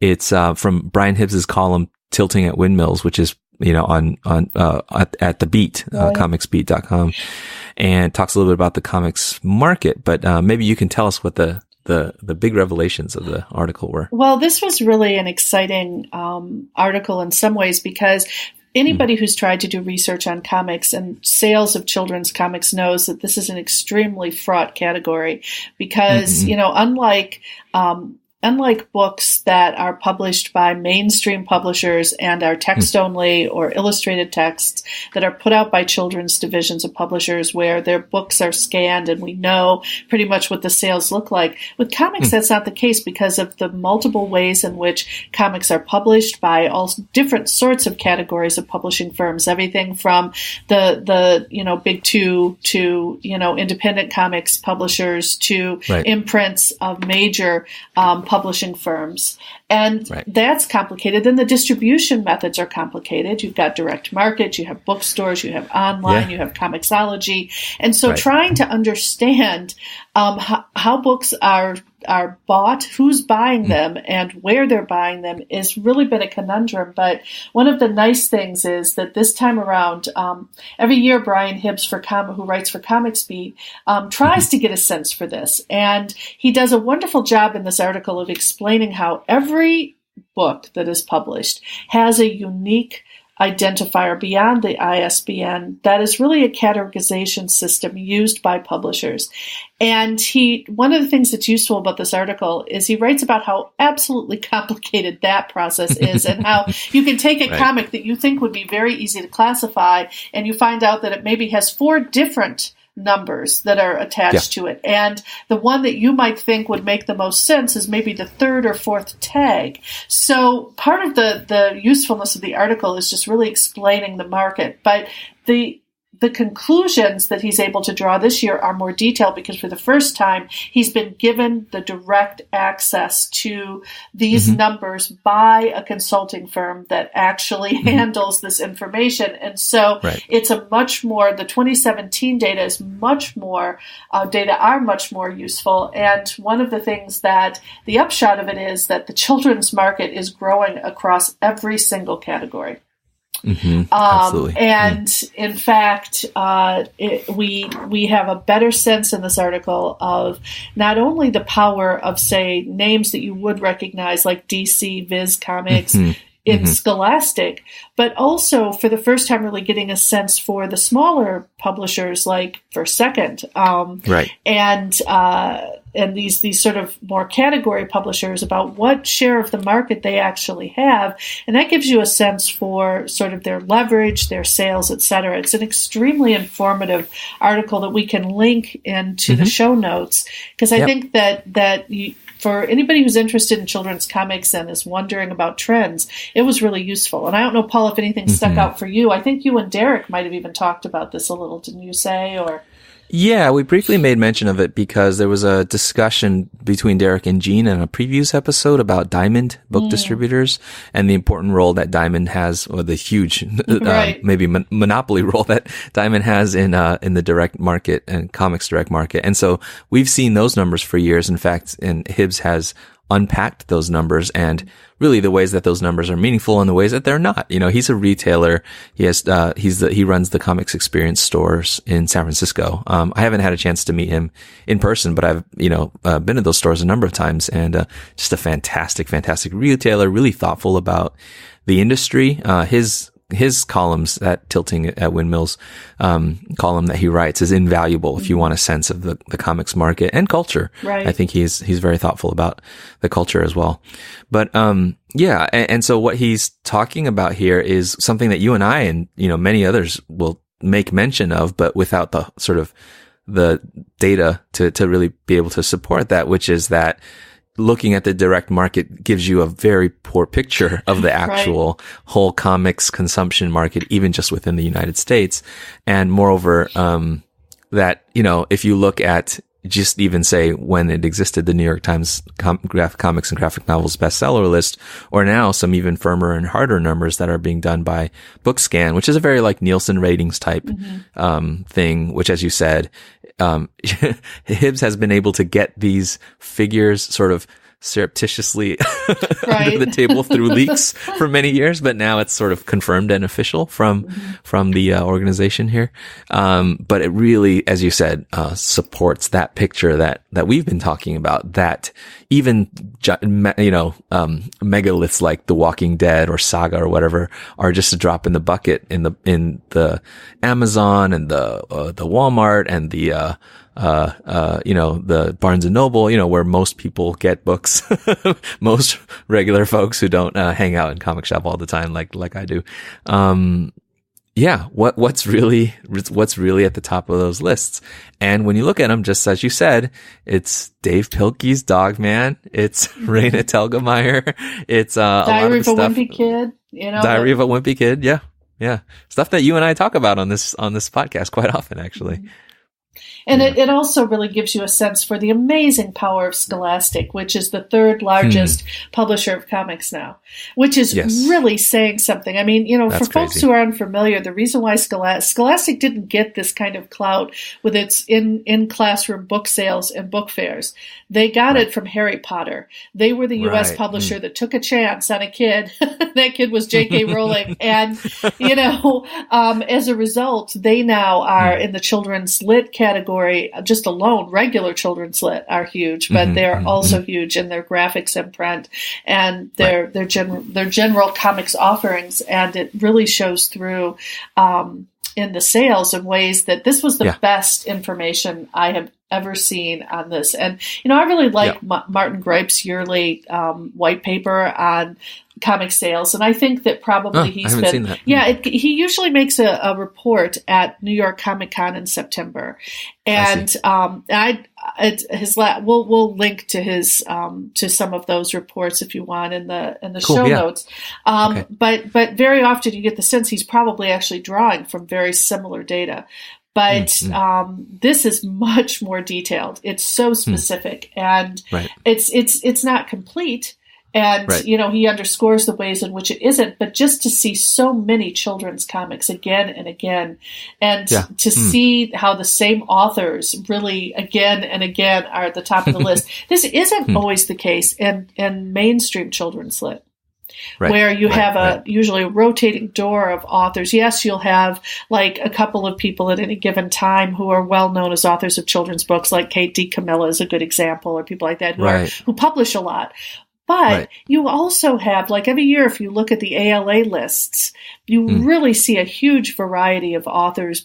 it's from Brian Hibb's column Tilting at Windmills, which is at the Beat, comicsbeat.com, and talks a little bit about the comics market. But maybe you can tell us what the the big revelations of the article were? Well, this was really an exciting article in some ways, because anybody who's tried to do research on comics and sales of children's comics knows that this is an extremely fraught category, because, unlike books that are published by mainstream publishers and are text only or illustrated texts that are put out by children's divisions of publishers where their books are scanned and we know pretty much what the sales look like. With comics, that's not the case because of the multiple ways in which comics are published by all different sorts of categories of publishing firms, everything from the big two to, independent comics publishers to imprints of major publishing firms. And that's complicated. Then the distribution methods are complicated. You've got direct market, you have bookstores, you have online, you have Comixology. And so trying to understand how books are bought, who's buying them, and where they're buying them has really been a conundrum. But one of the nice things is that this time around, every year Brian Hibb, who writes for Comics Beat, tries to get a sense for this. And he does a wonderful job in this article of explaining how every book that is published has a unique identifier beyond the ISBN that is really a categorization system used by publishers. And one of the things that's useful about this article is he writes about how absolutely complicated that process is and how you can take a comic that you think would be very easy to classify and you find out that it maybe has 4 different numbers that are attached to it. And the one that you might think would make the most sense is maybe the 3rd or 4th tag. So part of the usefulness of the article is just really explaining the market. But the conclusions that he's able to draw this year are more detailed because for the first time, he's been given the direct access to these numbers by a consulting firm that actually handles this information. And so it's a much more, the 2017 data is much more, data are much more useful. And one of the things that the upshot of it is that the children's market is growing across every single category. Absolutely. And in fact, we have a better sense in this article of not only the power of, say, names that you would recognize like DC, Viz Comics, in Scholastic, but also for the first time really getting a sense for the smaller publishers like First Second, and these sort of more category publishers about what share of the market they actually have. And that gives you a sense for sort of their leverage, their sales, et cetera. It's an extremely informative article that we can link into the show notes, because I think that for anybody who's interested in children's comics and is wondering about trends, it was really useful. And I don't know, Paul, if anything stuck out for you. I think you and Derek might have even talked about this a little, didn't you say? Or yeah, we briefly made mention of it because there was a discussion between Derek and Jean in a previous episode about Diamond book distributors and the important role that Diamond has, or the huge, maybe monopoly role that Diamond has in the direct market and comics direct market. And so we've seen those numbers for years. In fact, and Hibbs has unpacked those numbers and really the ways that those numbers are meaningful and the ways that they're not. He's a retailer. He runs the Comics Experience stores in San Francisco. I haven't had a chance to meet him in person, but I've, been to those stores a number of times, and just a fantastic retailer, really thoughtful about the industry. His columns, that Tilting at Windmills column that he writes, is invaluable if you want a sense of the comics market and culture. Right. I think he's very thoughtful about the culture as well. But and so what he's talking about here is something that you and I and many others will make mention of, but without the sort of the data to really be able to support that, which is that looking at the direct market gives you a very poor picture of the actual whole comics consumption market, even just within the United States. And moreover, that, if you look at just even say when it existed, the New York Times comics and graphic novels bestseller list, or now some even firmer and harder numbers that are being done by BookScan, which is a very like Nielsen ratings type, thing, which, as you said, Hibbs has been able to get these figures sort of surreptitiously under the table through leaks for many years, but now it's sort of confirmed and official from the organization here. But it really, as you said, supports that picture that we've been talking about, that even, megaliths like The Walking Dead or Saga or whatever are just a drop in the bucket in the Amazon and the Walmart and the Barnes and Noble, where most people get books, most regular folks who don't hang out in comic shop all the time like I do. What's really at the top of those lists? And when you look at them, just as you said, it's Dave Pilkey's Dogman, it's Raina Telgemeier, it's Diary of a Wimpy Kid, Diary of a Wimpy Kid, yeah, stuff that you and I talk about on this podcast quite often, actually. And it also really gives you a sense for the amazing power of Scholastic, which is the third largest publisher of comics now, which is really saying something. I mean, for folks who are unfamiliar, the reason why Scholastic didn't get this kind of clout with its in-classroom book sales and book fairs, they got it from Harry Potter. They were the U.S. publisher that took a chance on a kid. That kid was J.K. Rowling. And, as a result, they now are in the children's lit category, just alone. Regular children's lit are huge, but they're also huge in their graphics and print and their general comics offerings. And it really shows through in the sales in ways that this was the best information I have ever seen on this. And, I really like Martin Gripe's yearly white paper on comic sales. And I think that probably he's been, seen that. He usually makes a report at New York Comic Con in September. And we'll link to his to some of those reports if you want in the show notes. But very often you get the sense he's probably actually drawing from very similar data. But this is much more detailed. It's so specific, and it's not complete. And, he underscores the ways in which it isn't, but just to see so many children's comics again and again, and to see how the same authors really again and again are at the top of the list. This isn't always the case in mainstream children's lit. Where you have usually a rotating door of authors. Yes, you'll have like a couple of people at any given time who are well known as authors of children's books, like Kate DiCamilla is a good example, or people like that who publish a lot. But you also have, like every year, if you look at the ALA lists, you really see a huge variety of authors,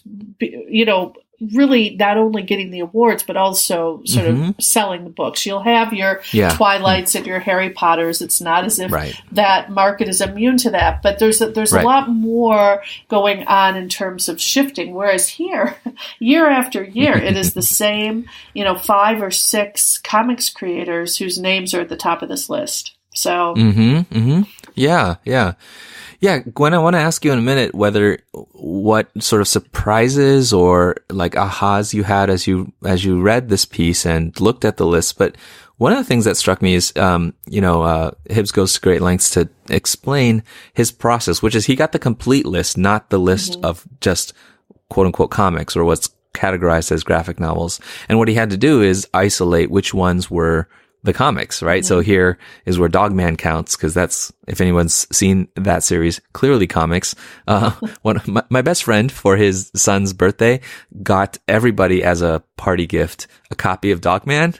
really not only getting the awards, but also sort of selling the books. You'll have your Twilights and your Harry Potters. It's not as if that market is immune to that, but there's a lot more going on in terms of shifting. Whereas here, year after year, it is the same, 5 or 6 comics creators whose names are at the top of this list. So, Yeah, Gwen, I want to ask you in a minute what sort of surprises or like ahas you had as you read this piece and looked at the list. But one of the things that struck me is, Hibbs goes to great lengths to explain his process, which is he got the complete list, not the list of just quote unquote comics or what's categorized as graphic novels. And what he had to do is isolate which ones were the comics, right? So here is where Dogman counts, because that's, if anyone's seen that series, clearly comics. My best friend for his son's birthday got everybody as a party gift a copy of Dogman.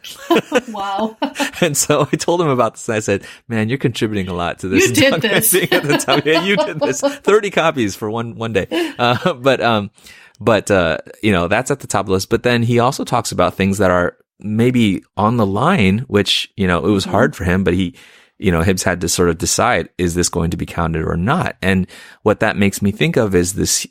Wow. And so I told him about this, and I said, man, you're contributing a lot to this. You did this. At the time. Yeah, you did this. 30 copies for one day. But that's at the top of the list. But then he also talks about things that are maybe on the line, which, it was hard for him, but Hibbs had to sort of decide, is this going to be counted or not? And what that makes me think of is this,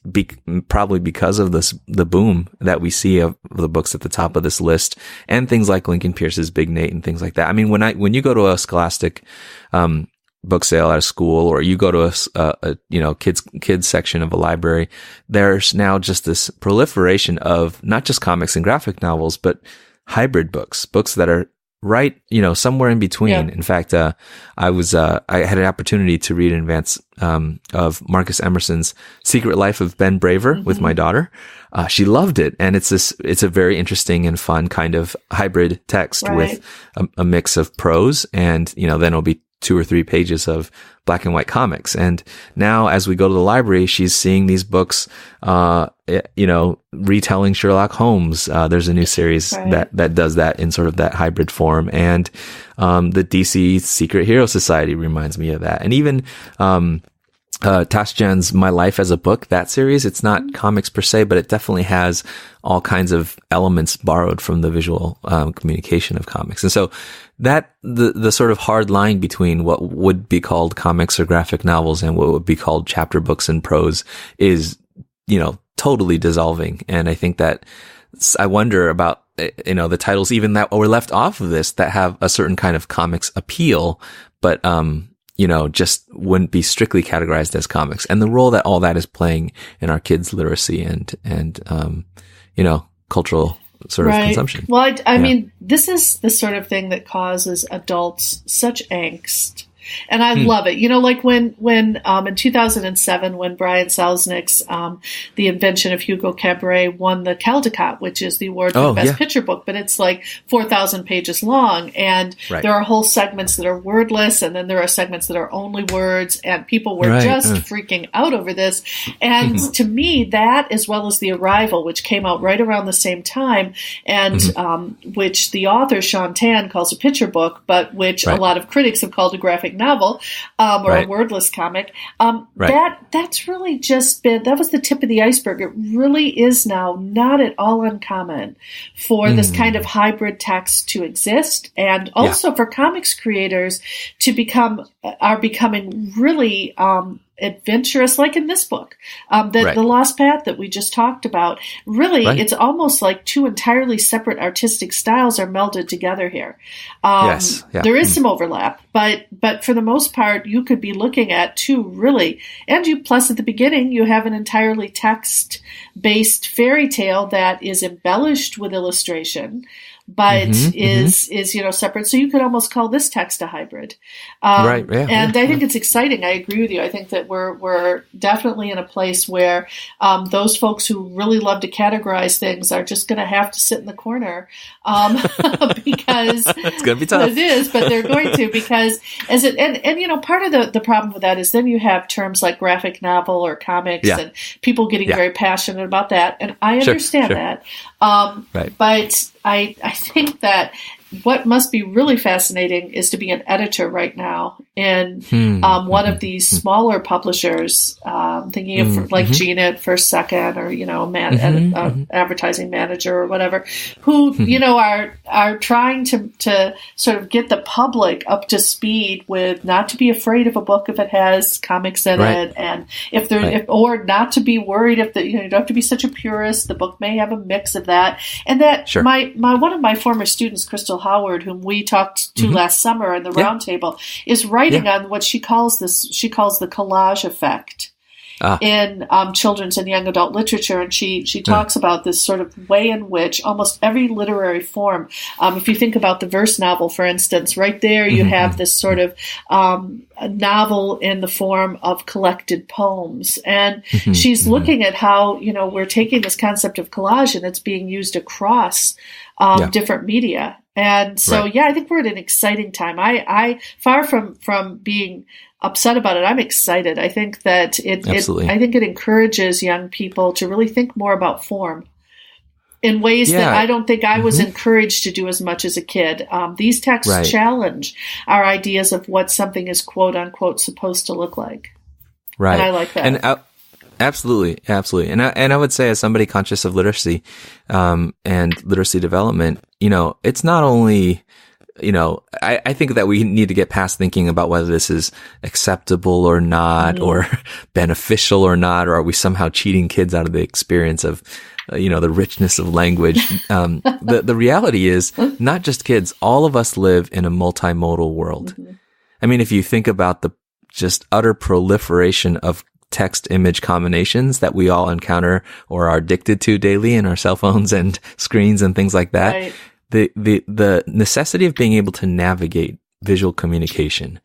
probably because of the boom that we see of the books at the top of this list and things like Lincoln Pierce's Big Nate and things like that. I mean, when you go to a Scholastic, book sale at a school, or you go to a kids section of a library, there's now just this proliferation of not just comics and graphic novels, but hybrid books that are right, somewhere in between. Yeah. In fact, I had an opportunity to read in advance, of Marcus Emerson's Secret Life of Ben Braver with my daughter. She loved it. And it's a very interesting and fun kind of hybrid text with a mix of prose and, then it'll be 2 or 3 pages of black and white comics. And now as we go to the library, she's seeing these books, retelling Sherlock Holmes. There's a new series that does that in sort of that hybrid form. And, the DC Secret Hero Society reminds me of that. And even, Tasjan's My Life as a Book, that series, it's not comics per se, but it definitely has all kinds of elements borrowed from the visual communication of comics. And so that the sort of hard line between what would be called comics or graphic novels and what would be called chapter books and prose is, totally dissolving. And I think that I wonder about, the titles even that were left off of this that have a certain kind of comics appeal, but, just wouldn't be strictly categorized as comics, and the role that all that is playing in our kids' literacy and cultural sort of consumption. Well, I mean, this is the sort of thing that causes adults such angst. And I love it. Like when in 2007, when Brian Selznick's The Invention of Hugo Cabret won the Caldecott, which is the award for the best picture book, but it's like 4,000 pages long, and there are whole segments that are wordless, and then there are segments that are only words, and people were just freaking out over this. And to me, that, as well as The Arrival, which came out right around the same time, and which the author Sean Tan calls a picture book, but which a lot of critics have called a graphic novel, or a wordless comic. That's really just that was the tip of the iceberg. It really is now not at all uncommon for this kind of hybrid text to exist, and also for comics creators to becoming really adventurous, like in this book, the Lost Path that we just talked about. Really, it's almost like 2 entirely separate artistic styles are melded together here. There is some overlap, but for the most part, you could be looking at 2 really, plus at the beginning, you have an entirely text-based fairy tale that is embellished with illustration, but is separate. So you could almost call this text a hybrid. And I think it's exciting. I agree with you. I think that we're definitely in a place where those folks who really love to categorize things are just going to have to sit in the corner because it's going to be tough. It is, but they're going to, because part of the problem with that is then you have terms like graphic novel or comics and people getting very passionate about that. And I understand that. But I think that what must be really fascinating is to be an editor right now in one of these smaller publishers, thinking of like Gina at First Second, or advertising manager or whatever, who are trying to sort of get the public up to speed with not to be afraid of a book if it has comics in it, and or not to be worried if you don't have to be such a purist. The book may have a mix of that, and that my one of my former students, Crystal Howard, whom we talked to last summer in the roundtable, is writing on what she calls the collage effect in children's and young adult literature. And she talks about this sort of way in which almost every literary form, if you think about the verse novel, for instance, right there you have this sort of a novel in the form of collected poems. And she's looking at how, we're taking this concept of collage and it's being used across different media. And so, I think we're at an exciting time. I far from being upset about it, I'm excited. I think that it encourages young people to really think more about form in ways that I don't think I was encouraged to do as much as a kid. These texts challenge our ideas of what something is quote unquote supposed to look like. And I like that. And absolutely. And I would say, as somebody conscious of literacy, and literacy development, it's not only, I think that we need to get past thinking about whether this is acceptable or not, or beneficial or not, or are we somehow cheating kids out of the experience of, the richness of language. The reality is, not just kids, all of us live in a multimodal world. I mean, if you think about the just utter proliferation of text image combinations that we all encounter or are addicted to daily in our cell phones and screens and things like that, the necessity of being able to navigate visual communication,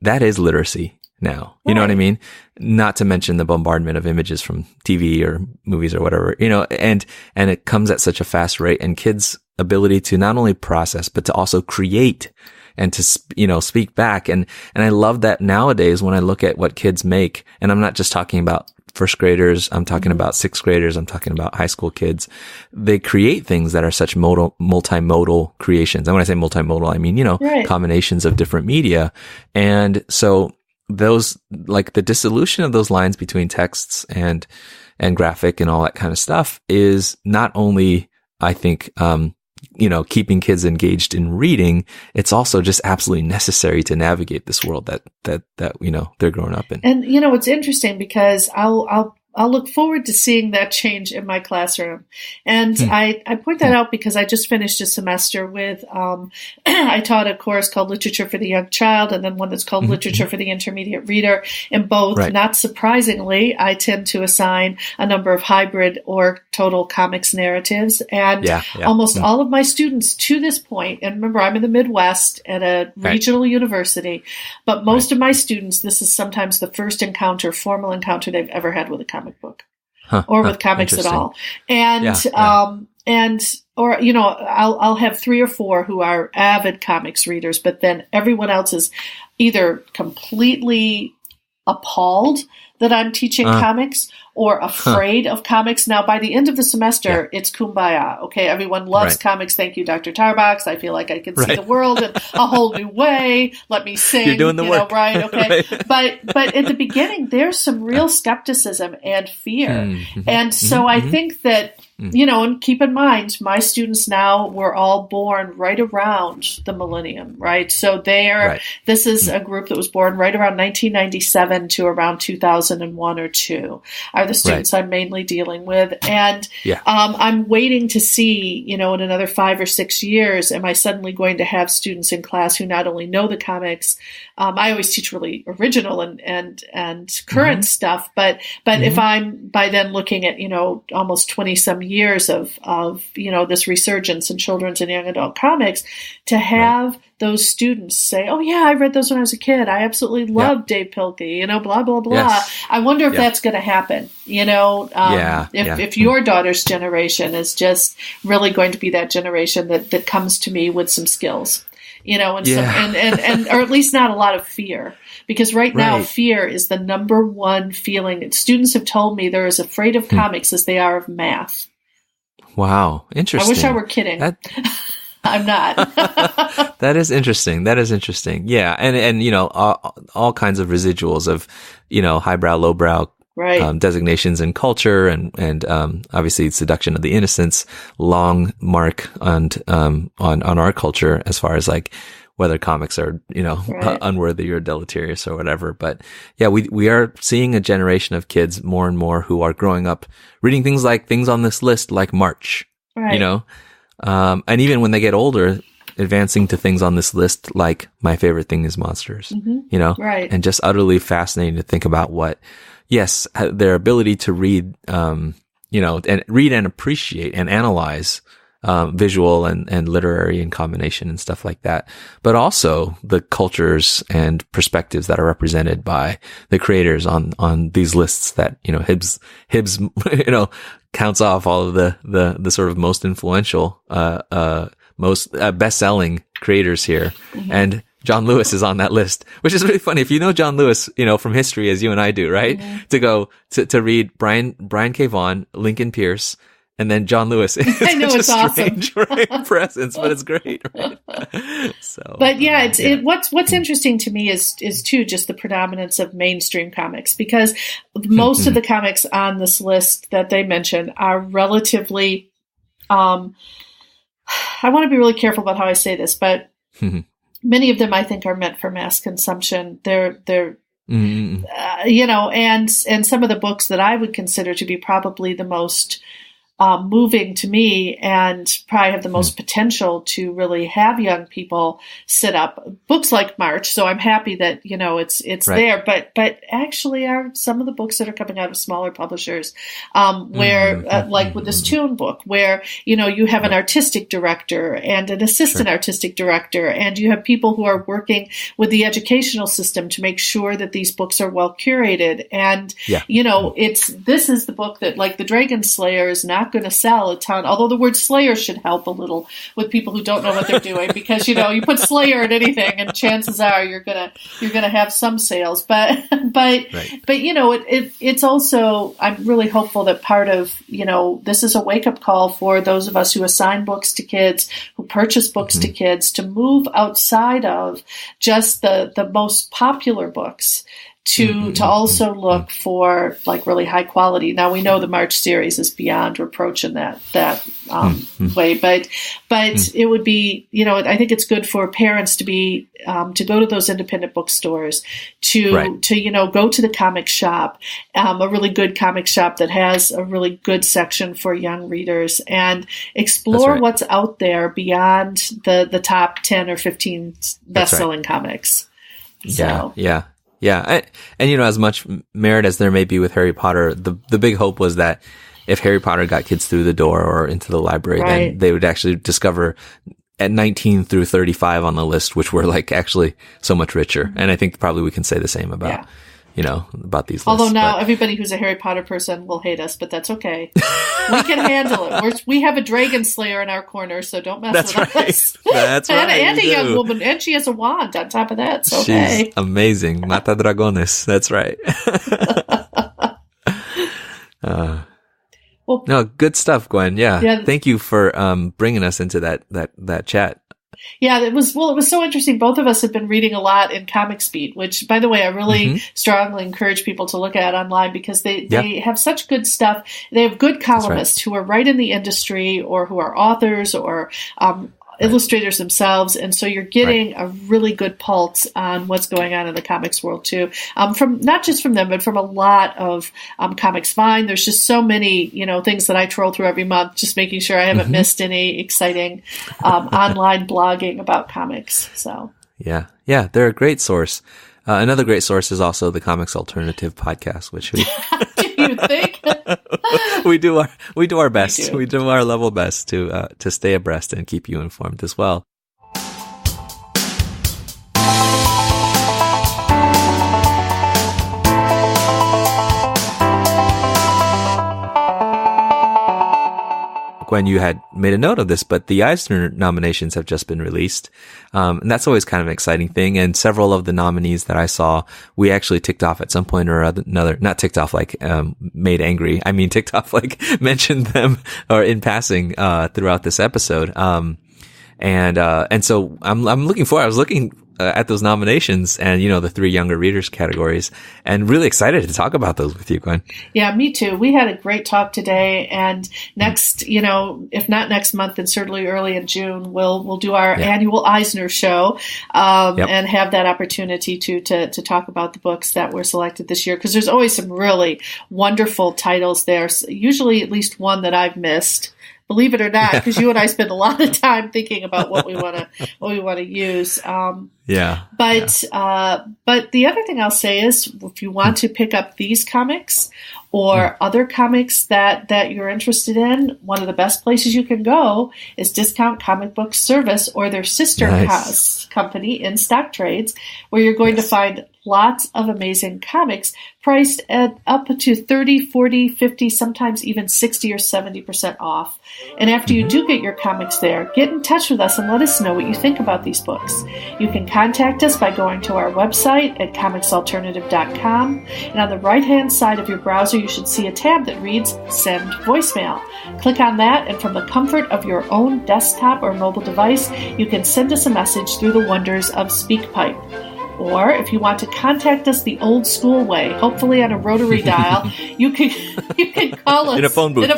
that is literacy now. You know what I mean? Not to mention the bombardment of images from TV or movies or whatever, and it comes at such a fast rate, and kids' ability to not only process, but to also create and to, speak back. And I love that nowadays when I look at what kids make, and I'm not just talking about first graders, I'm talking about sixth graders, I'm talking about high school kids. They create things that are such multimodal creations. And when I say multimodal, I mean, combinations of different media. And so those, like the dissolution of those lines between texts and graphic and all that kind of stuff is not only, I think, keeping kids engaged in reading, it's also just absolutely necessary to navigate this world that they're growing up in. And it's interesting because I'll look forward to seeing that change in my classroom. And I point that out because I just finished a semester with, I taught a course called Literature for the Young Child, and then one that's called Literature for the Intermediate Reader. In both, not surprisingly, I tend to assign a number of hybrid or total comics narratives. And almost all of my students to this point, and remember, I'm in the Midwest at a regional university, but most of my students, this is sometimes the first formal encounter they've ever had with a comic book or with comics at all. And, I'll have 3 or 4 who are avid comics readers, but then everyone else is either completely appalled that I'm teaching comics or afraid of comics. Now, by the end of the semester, it's kumbaya. Okay, everyone loves comics. Thank you, Dr. Tarbox. I feel like I can see the world in a whole new way. Let me sing. You're doing the work. Right? Okay. But at the beginning, there's some real skepticism and fear. And so I think that, and keep in mind, my students now were all born right around the millennium, right? So this is a group that was born right around 1997 to around 2001 or 2 are the students I'm mainly dealing with. And I'm waiting to see, in another 5 or 6 years, am I suddenly going to have students in class who not only know the comics, I always teach really original and current stuff, but if I'm by then looking at, almost 20 some years of this resurgence in children's and young adult comics, to have those students say, oh yeah, I read those when I was a kid. I absolutely loved Dave Pilkey, blah, blah, blah. Yes. I wonder if that's going to happen, if your daughter's generation is just really going to be that generation that comes to me with some skills, and or at least not a lot of fear. Because right now, fear is the number one feeling that students have told me they're as afraid of comics as they are of math. Wow. Interesting. I wish I were kidding. I'm not. That is interesting. Yeah. And all kinds of residuals of, highbrow, lowbrow, designations in culture and obviously seduction of the innocents, long mark on our culture as far as like whether comics are, unworthy or deleterious or whatever. But yeah, we are seeing a generation of kids more and more who are growing up reading things on this list, like March, and even when they get older, advancing to things on this list, like My Favorite Thing is Monsters, and just utterly fascinating to think about their ability to read, and read and appreciate and analyze visual and literary and combination and stuff like that, but also the cultures and perspectives that are represented by the creators on these lists that, Hibbs, counts off all of the sort of most influential, most best-selling creators here. And John Lewis is on that list, which is really funny. If you know John Lewis, from history as you and I do, right? To go to read Brian K. Vaughan, Lincoln Pierce, and then John Lewis. I know, it's awesome. Strange presence, but it's great, right? But yeah, what's interesting to me is too just the predominance of mainstream comics, because most of the comics on this list that they mention are relatively. I want to be really careful about how I say this, but many of them I think are meant for mass consumption. They're and some of the books that I would consider to be probably the most moving to me, and probably have the most potential to really have young people sit up books like March. So I'm happy that, it's there, but actually are some of the books that are coming out of smaller publishers, where like with this Toon book, where, you have an artistic director and an assistant artistic director, and you have people who are working with the educational system to make sure that these books are well curated. And, this is the book that, like, the Dragon Slayer is not going to sell a ton, although the word Slayer should help a little with people who don't know what they're doing, because you put Slayer in anything and chances are you're gonna have some sales, but it's also, I'm really hopeful that part of this is a wake-up call for those of us who assign books to kids, who purchase books to kids, to move outside of just the most popular books, to also look for, like, really high quality. Now, we know the March series is beyond reproach in that way, but it would be, I think it's good for parents to be to go to those independent bookstores, to go to the comic shop, a really good comic shop that has a really good section for young readers, and explore what's out there beyond the top 10 or 15 best-selling comics. Yeah. And as much merit as there may be with Harry Potter, the big hope was that if Harry Potter got kids through the door or into the library, then they would actually discover at 19 through 35 on the list, which were, like, actually so much richer. And I think probably we can say the same about, about these lists. Although now everybody who's a Harry Potter person will hate us, but that's okay. We can handle it. We have a Dragon Slayer in our corner, so don't mess with us. That's right. And a young woman, and she has a wand on top of that, so she's amazing. Mata dragones. That's right. No, good stuff, Gwen. Yeah. Thank you for bringing us into that chat. Yeah, it was so interesting. Both of us have been reading a lot in Comics Beat, which, by the way, I really strongly encourage people to look at online, because they have such good stuff. They have good columnists who are right in the industry, or who are authors, or illustrators themselves, and so you're getting a really good pulse on what's going on in the comics world too, from not just from them, but from a lot of Comics Vine. There's just so many things that I troll through every month, just making sure I haven't missed any exciting online blogging about comics. So yeah, they're a great source. Another great source is also the Comics Alternative podcast, which we do you think? we do our best. We do our level best to stay abreast and keep you informed as well. Gwen, you had made a note of this, but the Eisner nominations have just been released. And that's always kind of an exciting thing. And several of the nominees that I saw, we actually ticked off at some point or another, not ticked off like, made angry. I mean, ticked off like mentioned them or in passing, throughout this episode. And so I'm looking forward. I was looking at those nominations and, the 3 younger readers categories, and really excited to talk about those with you, Gwen. Yeah, me too. We had a great talk today, and next, if not next month, then certainly early in June, we'll do our annual Eisner show, and have that opportunity to talk about the books that were selected this year, because there's always some really wonderful titles there. Usually at least one that I've missed. Believe it or not, because you and I spend a lot of time thinking about what we want to use. But the other thing I'll say is, if you want to pick up these comics or other comics that you're interested in, one of the best places you can go is Discount Comic Book Service, or their sister house company, In Stock Trades, where you're going to find lots of amazing comics priced at up to 30, 40, 50, sometimes even 60 or 70% off. And after you do get your comics there, get in touch with us and let us know what you think about these books. You can contact us by going to our website at comicsalternative.com, and on the right-hand side of your browser, you should see a tab that reads Send Voicemail. Click on that, and from the comfort of your own desktop or mobile device, you can send us a message through the wonders of SpeakPipe. Or if you want to contact us the old school way, hopefully on a rotary dial, you can call us in a phone booth.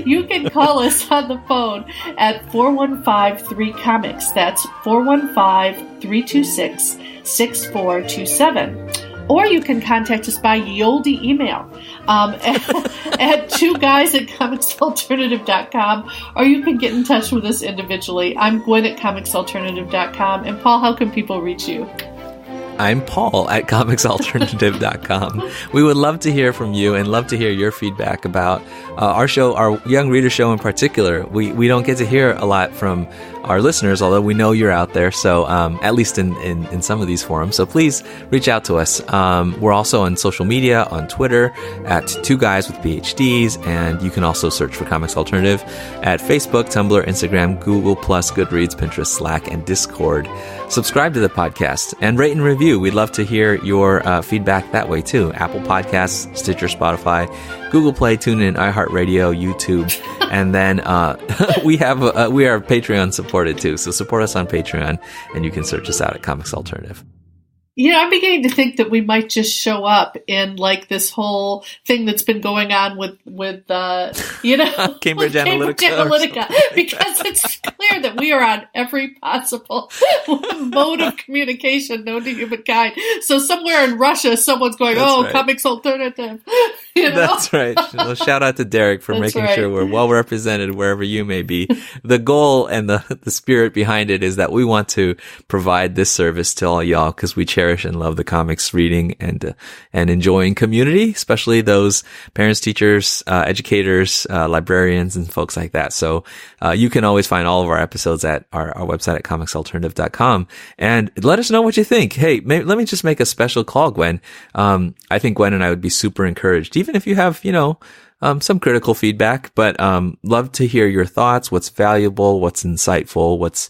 You can call us on the phone at 415-3-COMICS. That's 415-326-6427. or you can contact us by ye olde email at 2guys@comicsalternative.com, or you can get in touch with us individually. I'm Gwen at comicsalternative.com, and Paul, how can people reach you? I'm Paul at comicsalternative.com. We would love to hear from you and love to hear your feedback about our show, our Young Reader Show in particular. We don't get to hear a lot from our listeners, although we know you're out there. So at least in some of these forums. So please reach out to us. We're also on social media, on Twitter at 2Guys with PhDs. And you can also search for Comics Alternative at Facebook, Tumblr, Instagram, Google+, Goodreads, Pinterest, Slack, and Discord. Subscribe to the podcast and rate and review. We'd love to hear your feedback that way too. Apple Podcasts, Stitcher, Spotify, Google Play, TuneIn, iHeartRadio, YouTube, and then we are Patreon supported too. So support us on Patreon, and you can search us out at Comics Alternative. I'm beginning to think that we might just show up in like this whole thing that's been going on with Cambridge Analytica, because it's clear that we are on every possible mode of communication known to humankind. So somewhere in Russia, someone's going, right. Comics Alternative. That's right. Well, shout out to Derek for making sure we're well represented wherever you may be. The goal and the spirit behind it is that we want to provide this service to all y'all because we cherish and love the comics reading and enjoying community, especially those parents, teachers, educators, librarians, and folks like that. So you can always find all of our episodes at our website at comicsalternative.com, and let us know what you think. Hey, let me just make a special call, Gwen. I think Gwen and I would be super encouraged, even if you have, some critical feedback, but love to hear your thoughts, what's valuable, what's insightful, what's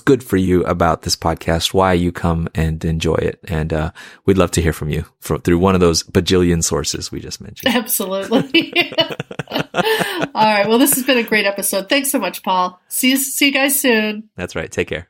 good for you about this podcast, why you come and enjoy it. And we'd love to hear from you through one of those bajillion sources we just mentioned. Absolutely. All right. Well, this has been a great episode. Thanks so much, Paul. See you guys soon. That's right. Take care.